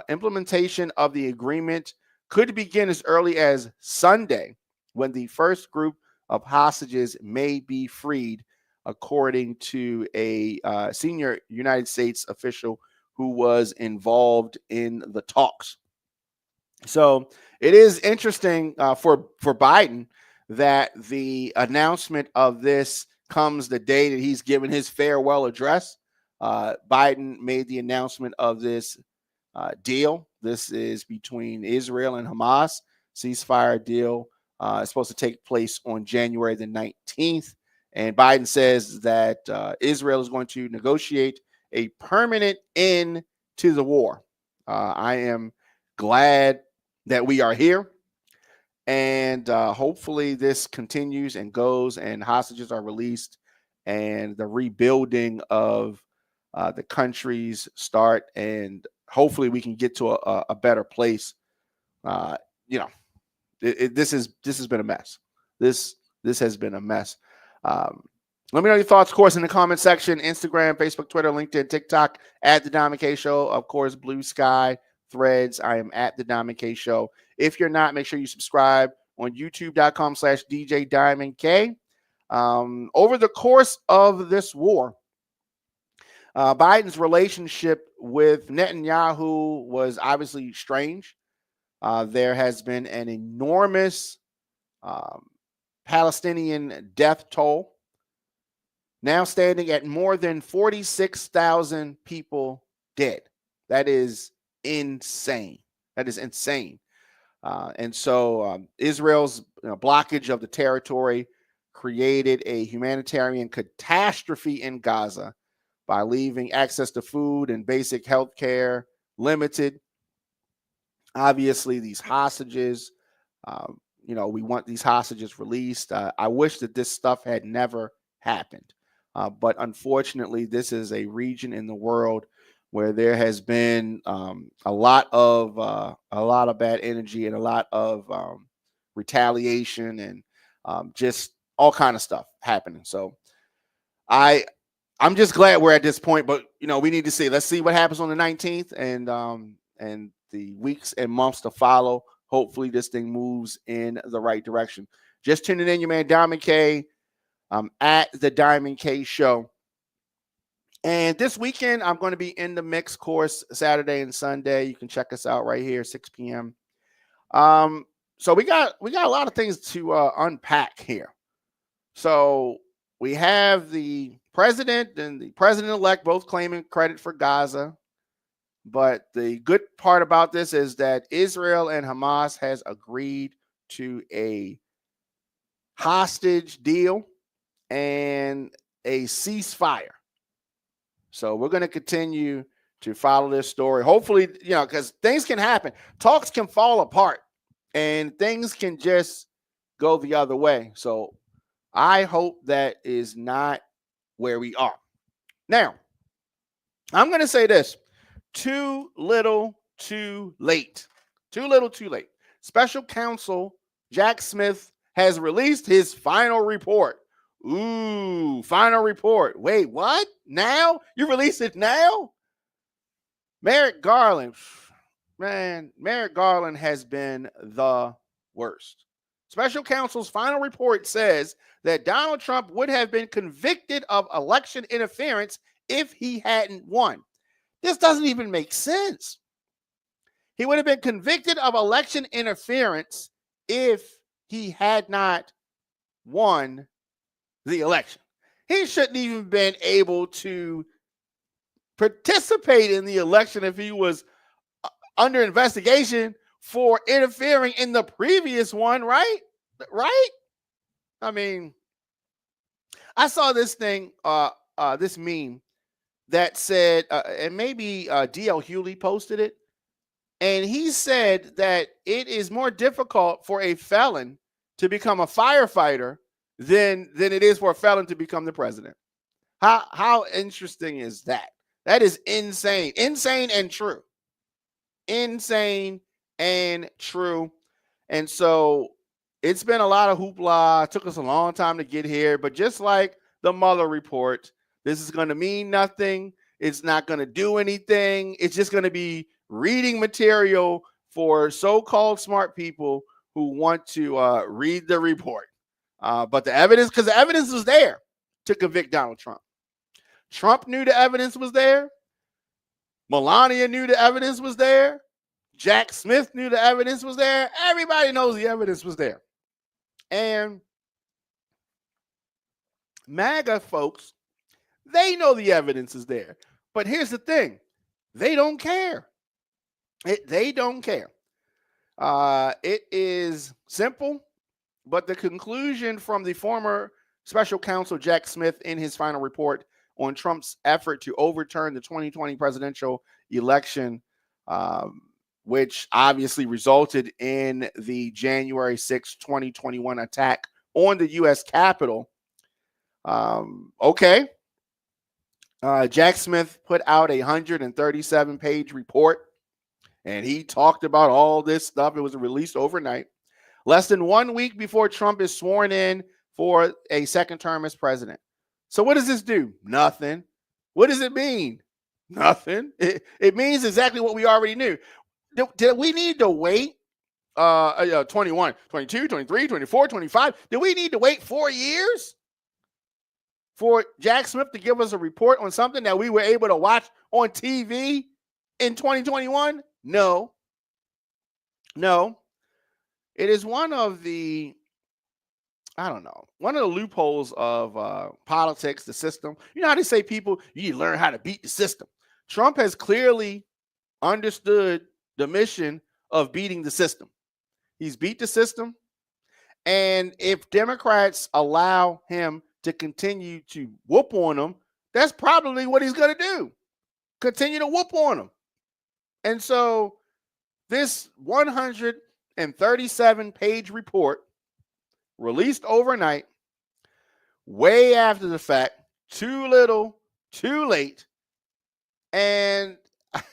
Speaker 2: Implementation of the agreement could begin as early as Sunday, when the first group of hostages may be freed, according to a senior United States official who was involved in the talks. So it is interesting for Biden that the announcement of this comes the day that he's given his farewell address. Biden made the announcement of this deal. This is between Israel and Hamas. Ceasefire deal is supposed to take place on January the 19th. And Biden says that Israel is going to negotiate a permanent end to the war. I am glad that we are here. And hopefully this continues and goes, and hostages are released, and the rebuilding of the countries start, and hopefully we can get to a better place. This has been a mess. This has been a mess. Let me know your thoughts, of course, in the comment section. Instagram, Facebook, Twitter, LinkedIn, TikTok, at The Diamond K Show. Of course, Blue Sky, Threads. I am at The Diamond K Show. If you're not, make sure you subscribe on youtube.com/DJ Diamond K. Over the course of this war, Biden's relationship with Netanyahu was obviously strange. There has been an enormous Palestinian death toll, now standing at more than 46,000 people dead. That is insane. That is insane. And so Israel's blockage of the territory created a humanitarian catastrophe in Gaza by leaving access to food and basic health care limited. Obviously, these hostages, we want these hostages released. I wish that this stuff had never happened. But unfortunately, this is a region in the world where there has been a lot of bad energy and a lot of retaliation and just all kind of stuff happening. So I'm just glad we're at this point, but we need to see. Let's see what happens on the 19th and the weeks and months to follow. Hopefully, this thing moves in the right direction. Just tuning in, your man Diamond K. At The Diamond K Show. And this weekend, I'm going to be in the mix course Saturday and Sunday. You can check us out right here, 6 p.m. So we got a lot of things to unpack here. So we have the president and the president-elect both claiming credit for Gaza. But the good part about this is that Israel and Hamas has agreed to a hostage deal and a ceasefire. So we're going to continue to follow this story. Hopefully, because things can happen. Talks can fall apart and things can just go the other way. So I hope that is not where we are. Now, I'm going to say this. Too little, too late. Too little, too late. Special counsel Jack Smith has released his final report. Ooh, final report. Wait, what? Now? You release it now? Merrick Garland. Man, Merrick Garland has been the worst. Special counsel's final report says that Donald Trump would have been convicted of election interference if he hadn't won. This doesn't even make sense. He would have been convicted of election interference if he had not won the election. He shouldn't even been able to participate in the election if he was under investigation for interfering in the previous one, right? Right? I mean, I saw this thing, this meme that said, and maybe D.L. Hewley posted it, and he said that it is more difficult for a felon to become a firefighter than it is for a felon to become the president. How interesting is that? That is insane. Insane and true. Insane and true. And so it's been a lot of hoopla. It took us a long time to get here. But just like the Mueller report, this is going to mean nothing. It's not going to do anything. It's just going to be reading material for so-called smart people who want to read the report. But the evidence, because the evidence was there to convict Donald Trump. Trump knew the evidence was there. Melania knew the evidence was there. Jack Smith knew the evidence was there. Everybody knows the evidence was there. And MAGA folks, they know the evidence is there. But here's the thing. They don't care. They don't care. It is simple, but the conclusion from the former special counsel Jack Smith in his final report on Trump's effort to overturn the 2020 presidential election, which obviously resulted in the January 6, 2021 attack on the U.S. Capitol. Jack Smith put out a 137-page report, and he talked about all this stuff. It was released overnight, less than 1 week before Trump is sworn in for a second term as president. So what does this do? Nothing. What does it mean? Nothing. It means exactly what we already knew. Did we need to wait 21, 22, 23, 24, 25? Did we need to wait 4 years for Jack Smith to give us a report on something that we were able to watch on TV in 2021? No. It is one of the loopholes of politics, the system. You know how they say people, you need to learn how to beat the system. Trump has clearly understood the mission of beating the system. He's beat the system. And if Democrats allow him to continue to whoop on them, that's probably what he's going to do. Continue to whoop on them. And so this 137-page report released overnight, way after the fact, too little, too late. And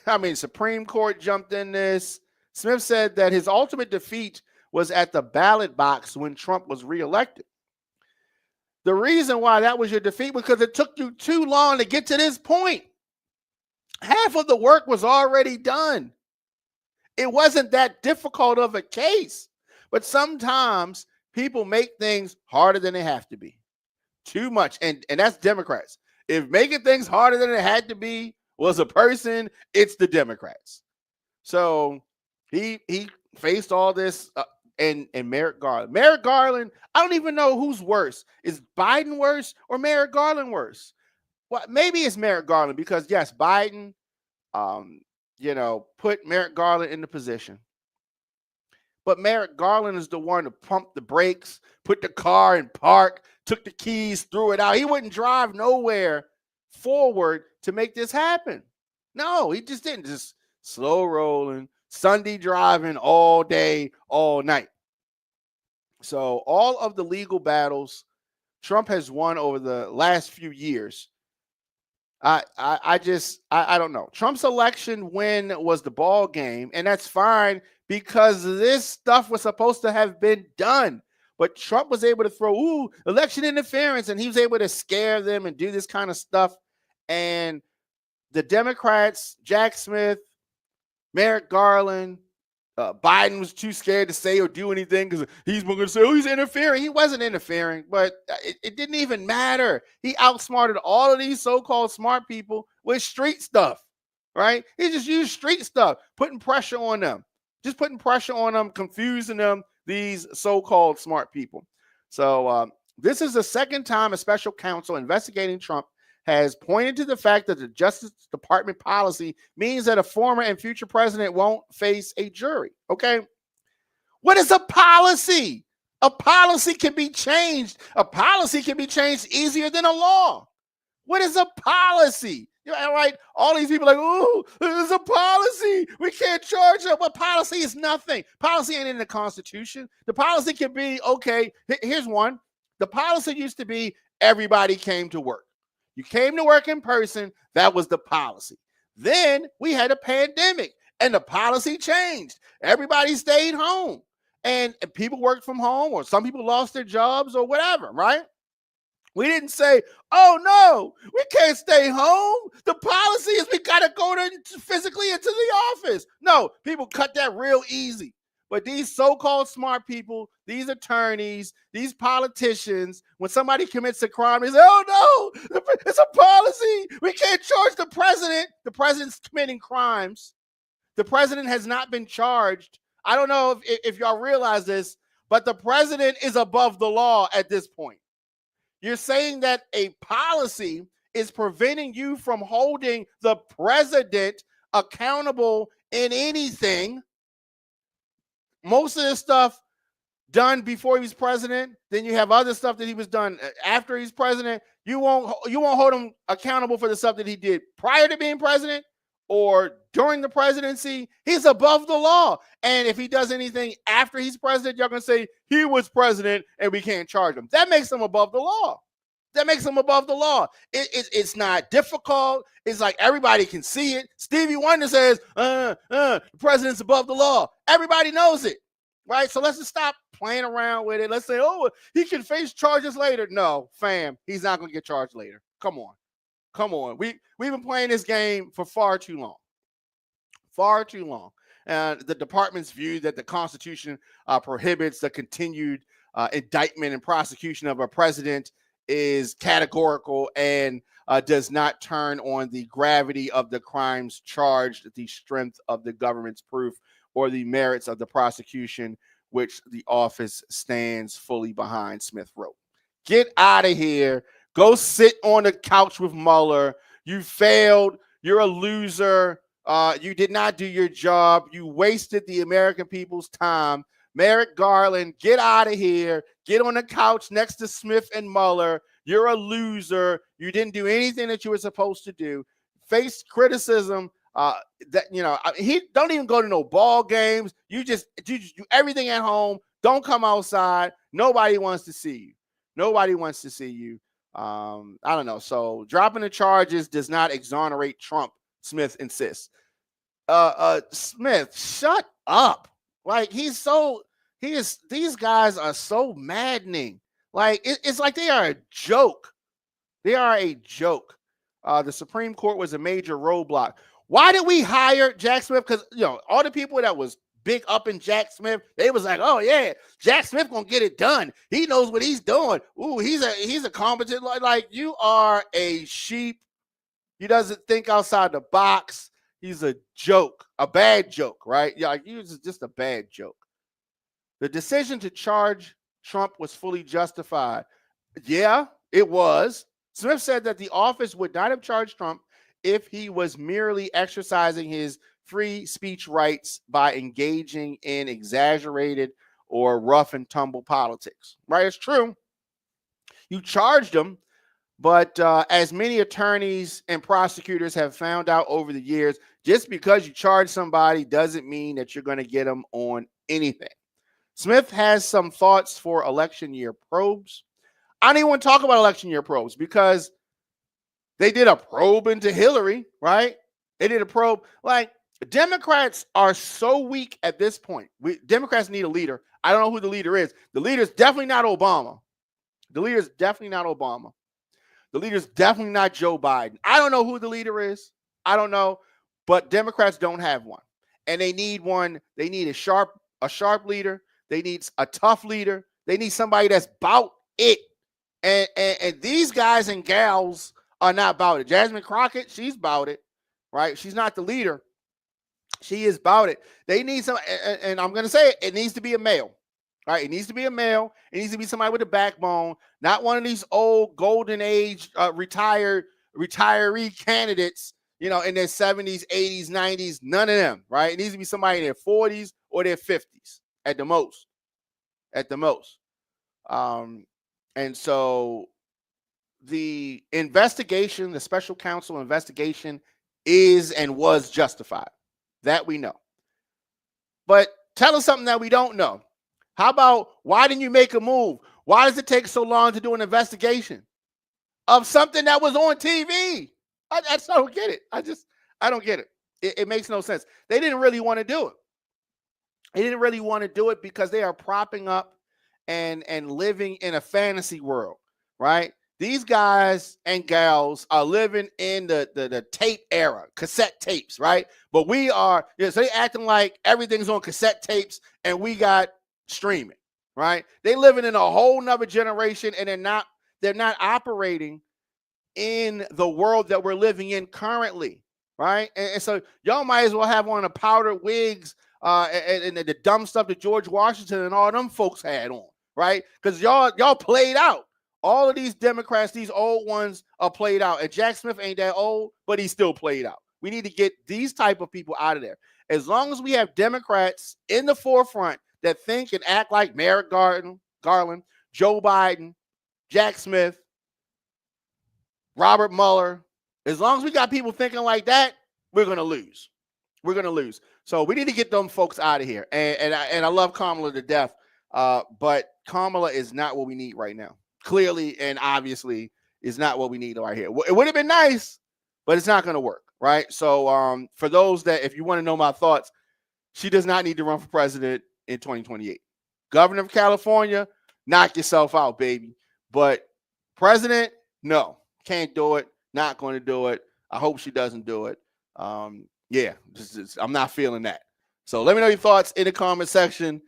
Speaker 2: I mean, Supreme Court jumped in this. Smith said that his ultimate defeat was at the ballot box when Trump was reelected. The reason why that was your defeat was because it took you too long to get to this point. Half of the work was already done. It wasn't that difficult of a case. But sometimes people make things harder than they have to be. Too much. And that's Democrats. If making things harder than it had to be was a person, it's the Democrats. So he faced all this and Merrick Garland. Merrick Garland, I don't even know who's worse. Is Biden worse or Merrick Garland worse? Well, maybe it's Merrick Garland because, yes, Biden, put Merrick Garland in the position. But Merrick Garland is the one to pump the brakes, put the car in park, took the keys, threw it out. He wouldn't drive nowhere forward to make this happen. No, he just didn't. Just slow rolling, Sunday driving all day, all night. So all of the legal battles Trump has won over the last few years I don't know. Trump's election win was the ball game, and that's fine because this stuff was supposed to have been done. But Trump was able to throw election interference, and he was able to scare them and do this kind of stuff. And the Democrats, Jack Smith, Merrick Garland, Biden was too scared to say or do anything because he's going to say, he's interfering. He wasn't interfering, but it didn't even matter. He outsmarted all of these so-called smart people with street stuff, right? He just used street stuff, putting pressure on them, confusing them, these so-called smart people. So this is the second time a special counsel investigating Trump has pointed to the fact that the Justice Department policy means that a former and future president won't face a jury. Okay. What is a policy? A policy can be changed. A policy can be changed easier than a law. What is a policy? All right. All these people are like, this is a policy. We can't charge them. But policy is nothing. Policy ain't in the Constitution. The policy can be, okay, here's one. The policy used to be everybody came to work. You came to work in person. That was the policy. Then we had a pandemic and the policy changed. Everybody stayed home and people worked from home, or some people lost their jobs or whatever, right? We didn't say, oh, no, we can't stay home. The policy is we got to go physically into the office. No, people cut that real easy. But these so-called smart people, these attorneys, these politicians, when somebody commits a crime, they say, oh, no, it's a policy. We can't charge the president. The president's committing crimes. The president has not been charged. I don't know if y'all realize this, but the president is above the law at this point. You're saying that a policy is preventing you from holding the president accountable in anything. Most of this stuff done before he was president. Then you have other stuff that he was done after he's president. You won't hold him accountable for the stuff that he did prior to being president or during the presidency. He's above the law. And if he does anything after he's president, you're going to say he was president and we can't charge him. That makes him above the law. It's not difficult. It's like everybody can see it. Stevie Wonder says, the president's above the law. Everybody knows it, right? So let's just stop playing around with it. Let's say, he can face charges later. No, fam, he's not going to get charged later. Come on. We've been playing this game for far too long. The department's view that the Constitution prohibits the continued indictment and prosecution of a president is categorical and does not turn on the gravity of the crimes charged, the strength of the government's proof, or the merits of the prosecution, which the office stands fully behind, Smith wrote. Get out of here. Go sit on the couch with Mueller. You failed. You're a loser. You did not do your job. You wasted the American people's time. Merrick Garland, get out of here. Get on the couch next to Smith and Mueller. You're a loser. You didn't do anything that you were supposed to do. Face criticism. He don't even go to no ball games. You just do everything at home. Don't come outside. Nobody wants to see you. I don't know. So dropping the charges does not exonerate Trump, Smith insists. Smith, shut up. Like these guys are so maddening. Like it's like they are a joke. The Supreme Court was a major roadblock. Why did we hire Jack Smith? Because all the people that was big up in Jack Smith, they was like, oh yeah, Jack Smith gonna get it done. He knows what he's doing. Ooh, he's a competent. Like you are a sheep. He doesn't think outside the box. He's a joke, a bad joke, right? Yeah, like he's just a bad joke. The decision to charge Trump was fully justified. Yeah, it was. Smith said that the office would not have charged Trump if he was merely exercising his free speech rights by engaging in exaggerated or rough and tumble politics. Right? It's true. You charged him, but as many attorneys and prosecutors have found out over the years, just because you charge somebody doesn't mean that you're going to get them on anything. Smith has some thoughts for election year probes. I don't even want to talk about election year probes because They did a probe into Hillary, right? They did a probe. Like, Democrats are so weak at this point. Democrats need a leader. I don't know who the leader is. The leader's definitely not Obama. The leader's definitely not Obama. The leader's definitely not Joe Biden. I don't know who the leader is. I don't know. But Democrats don't have one. And they need one. They need a sharp leader. They need a tough leader. They need somebody that's about it. And these guys and gals are not about it. Jasmine Crockett, she's about it, right? She's not the leader. She is about it. They need some, and I'm going to say it needs to be a male, right? It needs to be a male. It needs to be somebody with a backbone, not one of these old golden age retiree candidates, in their 70s, 80s, 90s, none of them, right? It needs to be somebody in their 40s or their 50s at the most. And so the investigation, the special counsel investigation is and was justified. That we know. But tell us something that we don't know. How about, why didn't you make a move? Why does it take so long to do an investigation of something that was on TV? I don't get it. I don't get it. It makes no sense. They didn't really want to do it. They didn't really want to do it because they are propping up and living in a fantasy world, right? These guys and gals are living in the tape era, cassette tapes, right? But we are, so they acting like everything's on cassette tapes and we got streaming, right? They living in a whole nother generation, and they're not operating in the world that we're living in currently, right? And so y'all might as well have one of the powdered wigs and the dumb stuff that George Washington and all them folks had on, right? Because y'all played out. All of these Democrats, these old ones, are played out. And Jack Smith ain't that old, but he's still played out. We need to get these type of people out of there. As long as we have Democrats in the forefront that think and act like Merrick Garland, Joe Biden, Jack Smith, Robert Mueller, as long as we got people thinking like that, we're going to lose. We're going to lose. So we need to get them folks out of here. And I love Kamala to death, but Kamala is not what we need right now. Clearly and obviously is not what we need right here. It would have been nice, but it's not going to work, right? So for those that, if you want to know my thoughts, she does not need to run for president in 2028. Governor of California, knock yourself out, baby. But president, no, can't do it. Not going to do it. I hope she doesn't do it. I'm not feeling that. So let me know your thoughts in the comment section.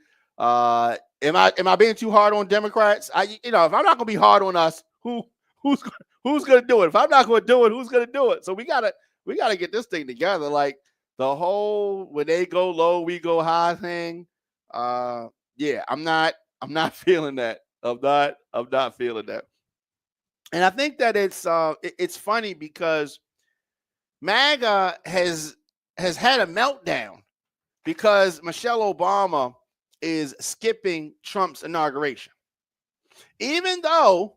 Speaker 2: Am I being too hard on Democrats? If I'm not gonna be hard on us, who's gonna do it? If I'm not gonna do it, who's gonna do it? So we gotta get this thing together. Like the whole when they go low, we go high thing. I'm not feeling that. I'm not feeling that. And I think that it's funny because MAGA has had a meltdown because Michelle Obama is skipping Trump's inauguration. Even though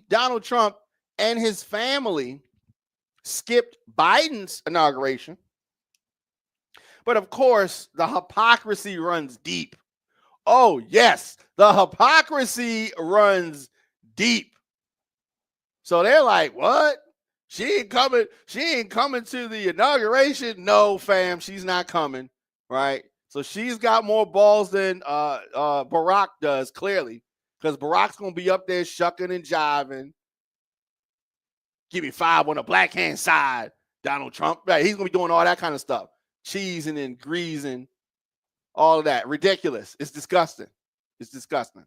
Speaker 2: Donald Trump and his family skipped Biden's inauguration. But of course, the hypocrisy runs deep. Oh, yes, the hypocrisy runs deep. So they're like, what? She ain't coming to the inauguration. No, fam, she's not coming. Right, so she's got more balls than Barack does, clearly, because Barack's gonna be up there shucking and jiving. Give me 5 on the black hand side, Donald Trump. Right, he's gonna be doing all that kind of stuff, cheesing and greasing, all of that. Ridiculous. It's disgusting. It's disgusting.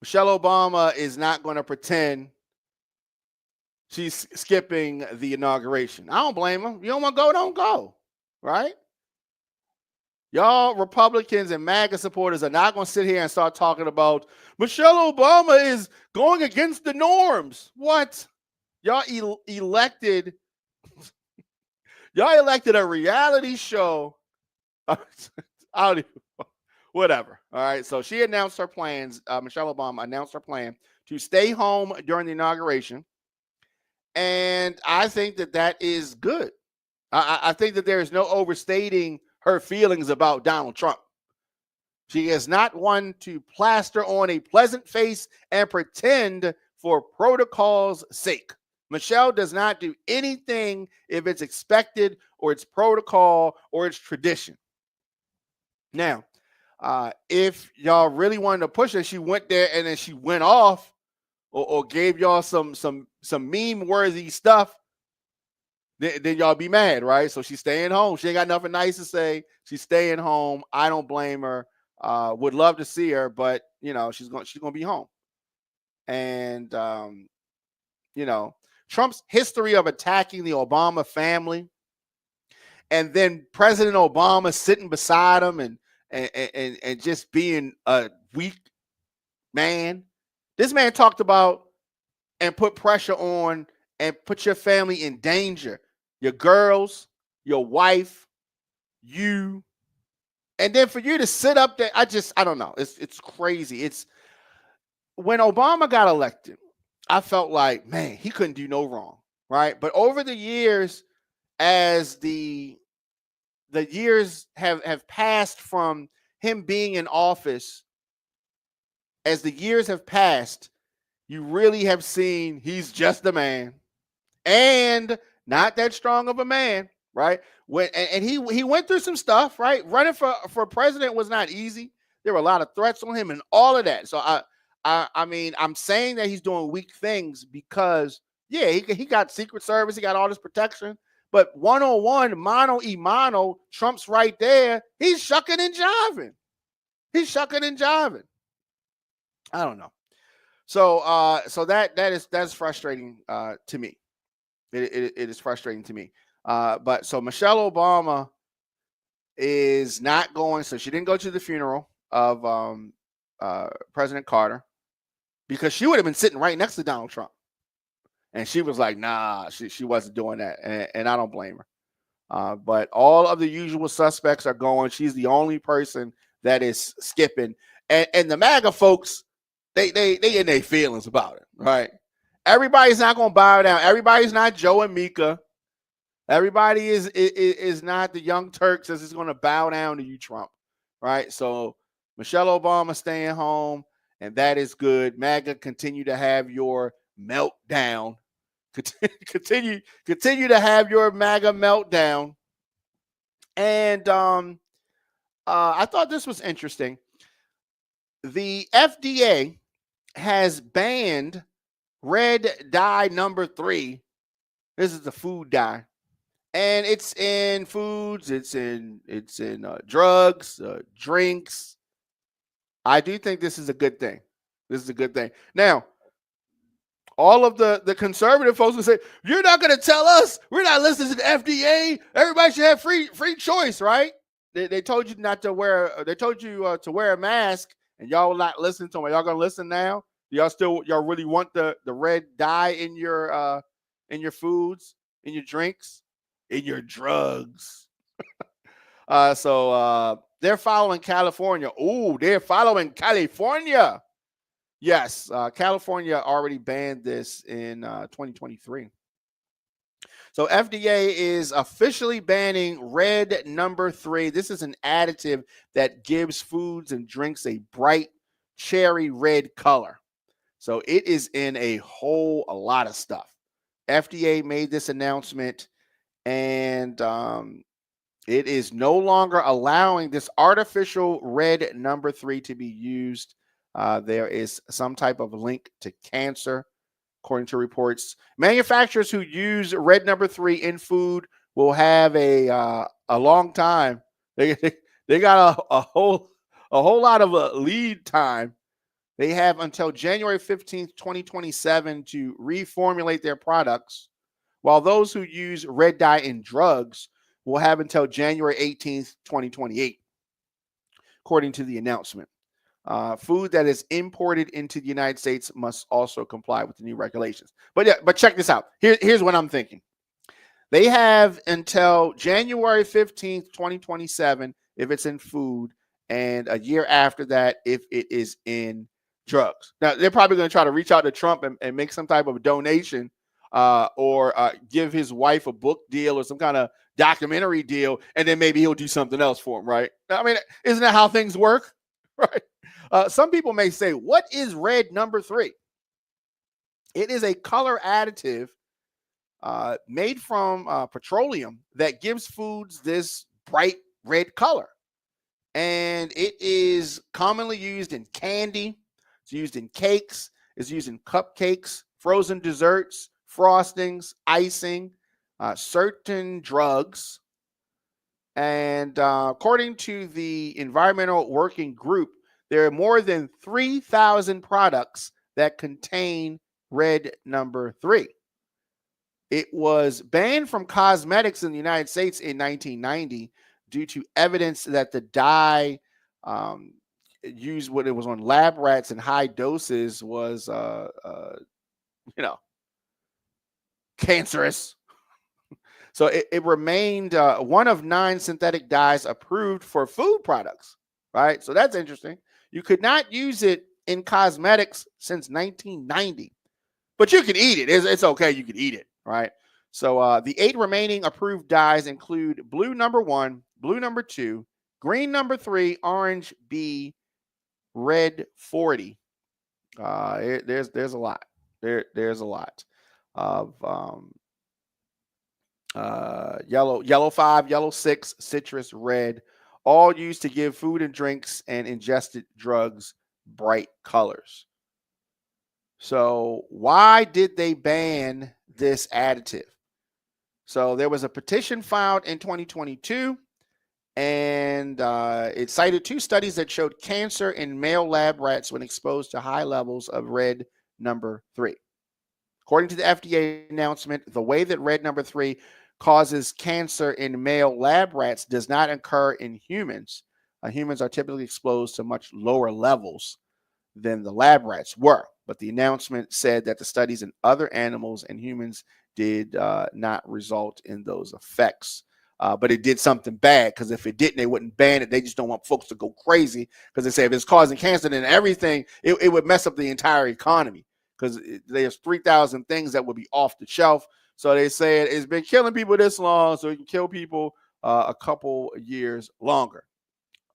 Speaker 2: Michelle Obama is not going to pretend she's skipping the inauguration. I don't blame her. You don't want to go, don't go. Right? Y'all Republicans and MAGA supporters are not going to sit here and start talking about Michelle Obama is going against the norms. What? Y'all elected a reality show. Whatever. All right. So she announced her plans. Michelle Obama announced her plan to stay home during the inauguration. And I think that is good. I think that there is no overstating her feelings about Donald Trump. She is not one to plaster on a pleasant face and pretend for protocol's sake. Michelle does not do anything if it's expected or it's protocol or it's tradition. Now, if y'all really wanted to push her, she went there and then she went off or gave y'all some meme-worthy stuff, then y'all be mad, right? So she's staying home. She ain't got nothing nice to say. She's staying home. I don't blame her. Would love to see her, but she's gonna be home. And Trump's history of attacking the Obama family, and then President Obama sitting beside him and just being a weak man. This man talked about and put pressure on and put your family in danger. Your girls, your wife, you. And then for you to sit up there, I don't know. It's crazy. It's when Obama got elected, I felt like, man, he couldn't do no wrong, right? But over the years, as the years have passed from him being in office, as the years have passed, you really have seen he's just a man and not that strong of a man, right? And he went through some stuff, right? Running for president was not easy. There were a lot of threats on him and all of that. So I mean, I'm saying that he's doing weak things because, yeah, he got Secret Service, he got all this protection, but one-on-one, mano-a-mano, Trump's right there. He's shucking and jiving. I don't know. So that's frustrating to me. It is frustrating to me. But so Michelle Obama is not going. So she didn't go to the funeral of President Carter because she would have been sitting right next to Donald Trump. And she was like, nah, she wasn't doing that. And I don't blame her. But all of the usual suspects are going. She's the only person that is skipping. And the MAGA folks, they in their feelings about it, right? Everybody's not going to bow down. Everybody's not Joe and Mika. Everybody is not the Young Turks that is going to bow down to you, Trump, right? So Michelle Obama staying home, and that is good. MAGA, continue to have your meltdown. Continue to have your MAGA meltdown. And I thought this was interesting. The FDA has banned red dye number 3. This is the food dye, and it's in foods. It's in drugs, drinks. I do think this is a good thing. Now, all of the conservative folks will say, "You're not going to tell us. We're not listening to the FDA. Everybody should have free choice, right?" They told you not to wear. They told you to wear a mask, and y'all will not listen to them. Are y'all going to listen now? Y'all really want the red dye in your foods, in your drinks, in your drugs? So they're following California. Ooh, they're following California. Yes, California already banned this in 2023. So FDA is officially banning red number 3. This is an additive that gives foods and drinks a bright cherry red color. So it is in a lot of stuff. FDA made this announcement, and it is no longer allowing this artificial red number 3 to be used. There is some type of link to cancer, according to reports. Manufacturers who use red number 3 in food will have a long time. They got a whole lot of lead time. They have until January 15th, 2027 to reformulate their products, while those who use red dye in drugs will have until January 18th, 2028, according to the announcement. Food that is imported into the United States must also comply with the new regulations. But check this out. Here's what I'm thinking. They have until January 15th, 2027, if it's in food, and a year after that, if it is in drugs. Now, they're probably going to try to reach out to Trump and make some type of a donation or give his wife a book deal or some kind of documentary deal, and then maybe he'll do something else for him, right? I mean, isn't that how things work? right? Some people may say, what is red number 3? It is a color additive made from petroleum that gives foods this bright red color. And it is commonly used in candy. It's used in cakes. It's used in cupcakes, frozen desserts, frostings, icing, certain drugs. And according to the Environmental Working Group, there are more than 3,000 products that contain red number 3. It was banned from cosmetics in the United States in 1990 due to evidence that the dye used when it was on lab rats in high doses was, cancerous. So it remained one of 9 synthetic dyes approved for food products, right? So that's interesting. You could not use it in cosmetics since 1990, but you can eat it. It's okay. You can eat it, right? So the 8 remaining approved dyes include blue number 1, blue number 2, green number 3, orange B, red 40. There's a lot. There's a lot of yellow 5, yellow 6, citrus, red, all used to give food and drinks and ingested drugs bright colors. So why did they ban this additive? So there was a petition filed in 2022, and it cited 2 studies that showed cancer in male lab rats when exposed to high levels of red number 3. According to the FDA announcement, the way that red number 3 causes cancer in male lab rats does not occur in humans. Humans are typically exposed to much lower levels than the lab rats were. But the announcement said that the studies in other animals and humans did not result in those effects. But it did something bad, because if it didn't, they wouldn't ban it. They just don't want folks to go crazy, because they say if it's causing cancer, then everything, it would mess up the entire economy, because there's 3,000 things that would be off the shelf. So they said it's been killing people this long, so it can kill people a couple years longer.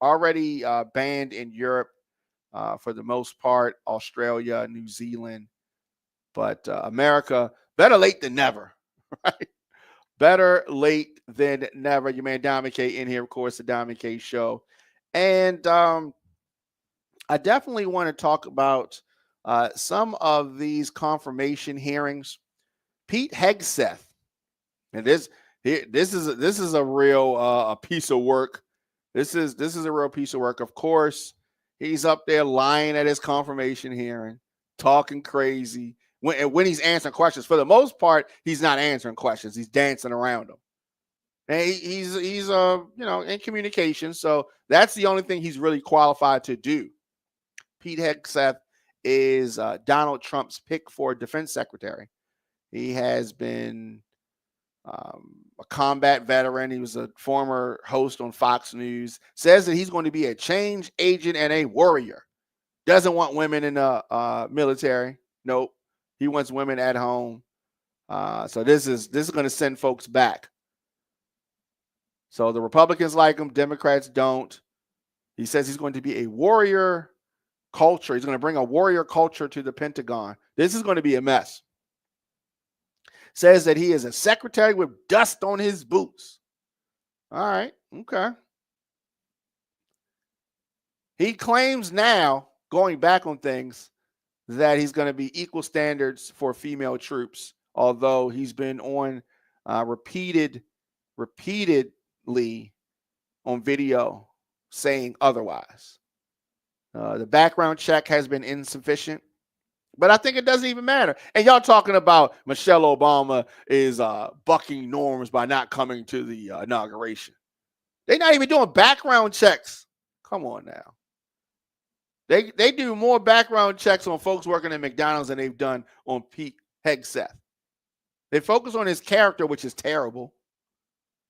Speaker 2: Already banned in Europe for the most part, Australia, New Zealand, but America, better late than never, right? Better late than never. Your man Diamond K in here, of course, the Diamond K Show. And I definitely want to talk about some of these confirmation hearings. Pete Hegseth, and this is a real a piece of work. This is a real piece of work. Of course, he's up there lying at his confirmation hearing, talking crazy. When he's answering questions, for the most part, he's not answering questions. He's dancing around them. And he's in communication. So that's the only thing he's really qualified to do. Pete Hegseth is Donald Trump's pick for defense secretary. He has been a combat veteran. He was a former host on Fox News. Says that he's going to be a change agent and a warrior. Doesn't want women in the military. Nope. He wants women at home. So this is going to send folks back. So the Republicans like him, Democrats don't. He says he's going to be a warrior culture. He's going to bring a warrior culture to the Pentagon. This is going to be a mess. Says that he is a secretary with dust on his boots. All right. Okay. He claims now, going back on things, that he's going to be equal standards for female troops, although he's been on repeatedly on video saying otherwise. The background check has been insufficient, but I think it doesn't even matter. And y'all talking about Michelle Obama is bucking norms by not coming to the inauguration. They're not even doing background checks. Come on now. They do more background checks on folks working at McDonald's than they've done on Pete Hegseth. They focus on his character, which is terrible.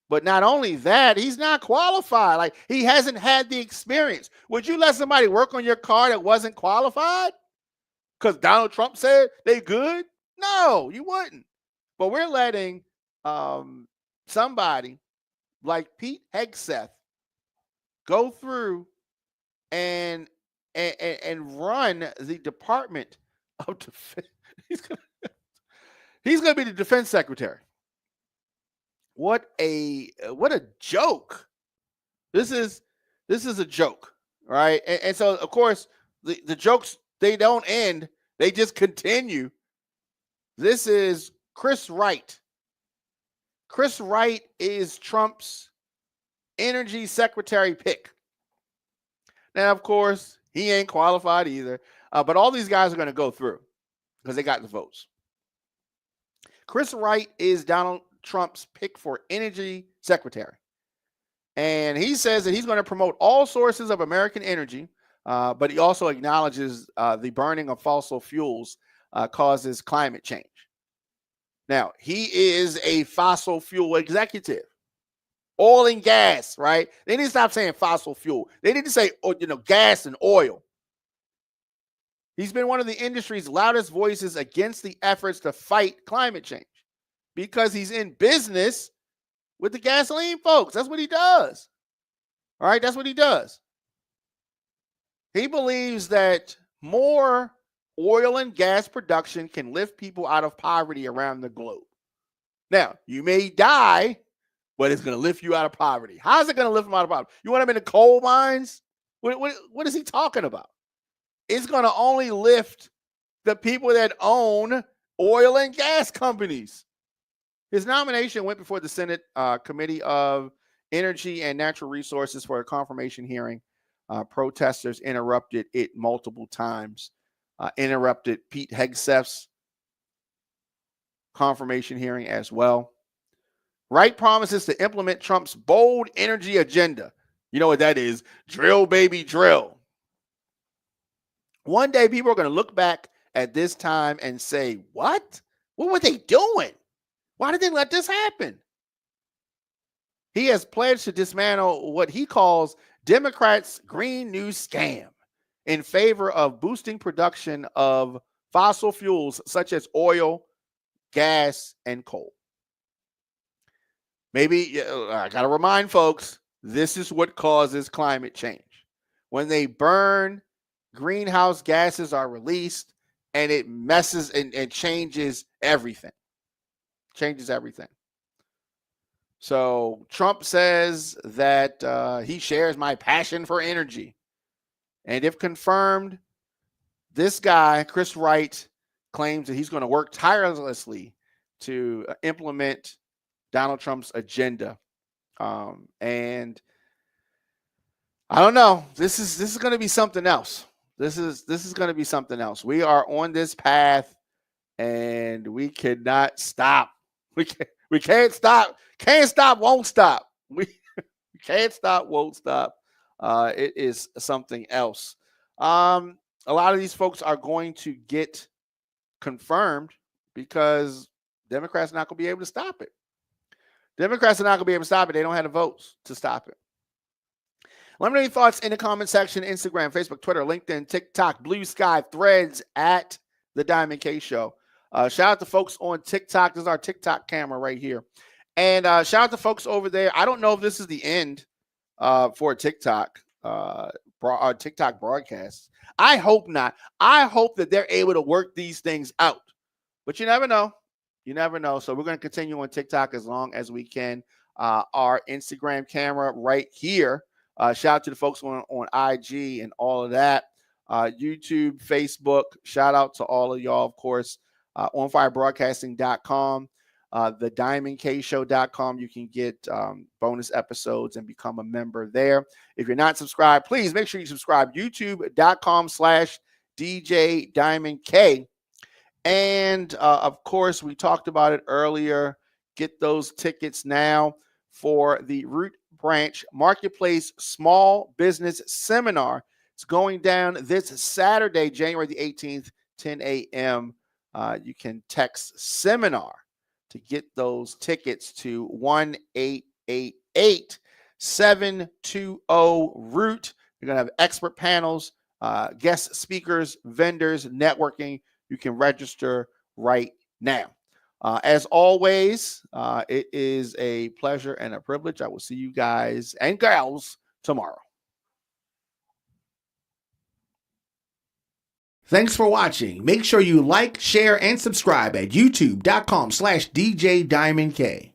Speaker 2: But not only that, he's not qualified. Like, he hasn't had the experience. Would you let somebody work on your car that wasn't qualified? Because Donald Trump said they good? No, you wouldn't. But we're letting somebody like Pete Hegseth go through and and run the Department of Defense. He's gonna be the defense secretary. What a joke. This is a joke, right? And so of course the jokes, they don't end, they just continue. This is Chris Wright. Chris Wright is Trump's energy secretary pick. Now, of course, he ain't qualified either, but all these guys are going to go through because they got the votes. Chris Wright is Donald Trump's pick for energy secretary. And he says that he's going to promote all sources of American energy, but he also acknowledges the burning of fossil fuels causes climate change. Now, he is a fossil fuel executive. Oil and gas, right? They need to stop saying fossil fuel. They need to say, gas and oil. He's been one of the industry's loudest voices against the efforts to fight climate change because he's in business with the gasoline folks. That's what he does. All right, that's what he does. He believes that more oil and gas production can lift people out of poverty around the globe. Now, you may die, but it's going to lift you out of poverty. How's it going to lift them out of poverty? You want them in the coal mines? What is he talking about? It's going to only lift the people that own oil and gas companies. His nomination went before the Senate Committee of Energy and Natural Resources for a confirmation hearing. Protesters interrupted it multiple times. Interrupted Pete Hegseth's confirmation hearing as well. Wright promises to implement Trump's bold energy agenda. You know what that is? Drill, baby, drill. One day people are going to look back at this time and say, what? What were they doing? Why did they let this happen? He has pledged to dismantle what he calls Democrats' Green New Scam in favor of boosting production of fossil fuels such as oil, gas, and coal. Maybe I got to remind folks, this is what causes climate change. When they burn, greenhouse gases are released and it messes and changes everything. Changes everything. So Trump says that he shares my passion for energy. And if confirmed, this guy, Chris Wright, claims that he's going to work tirelessly to implement Donald Trump's agenda. And I don't know. This is going to be something else. This is going to be something else. We are on this path and we cannot stop. We can't stop. Can't stop, won't stop. We can't stop, won't stop. It is something else. A lot of these folks are going to get confirmed because Democrats are not going to be able to stop it. Democrats are not going to be able to stop it. They don't have the votes to stop it. Let me know your thoughts in the comment section. Instagram, Facebook, Twitter, LinkedIn, TikTok, Blue Sky, Threads at The Diamond K Show. Shout out to folks on TikTok. This is our TikTok camera right here. And shout out to folks over there. I don't know if this is the end for TikTok, TikTok broadcasts. I hope not. I hope that they're able to work these things out. But you never know. You never know. So we're going to continue on TikTok as long as we can. Our Instagram camera right here. Shout out to the folks on IG and all of that. YouTube, Facebook. Shout out to all of y'all, of course. onfirebroadcasting.com, thediamondkshow.com. You can get bonus episodes and become a member there. If you're not subscribed, please make sure you subscribe. youtube.com/DJ Diamond K. And of course, we talked about it earlier. Get those tickets now for the Root Branch Marketplace Small Business Seminar. It's going down this Saturday, January the 18th, 10 a.m. You can text seminar to get those tickets to 1-888-720-ROOT. You're going to have expert panels, guest speakers, vendors, networking. You can register right now. As always, it is a pleasure and a privilege. I will see you guys and gals tomorrow. Thanks for watching. Make sure you like, share, and subscribe at youtube.com/DJ Diamond K.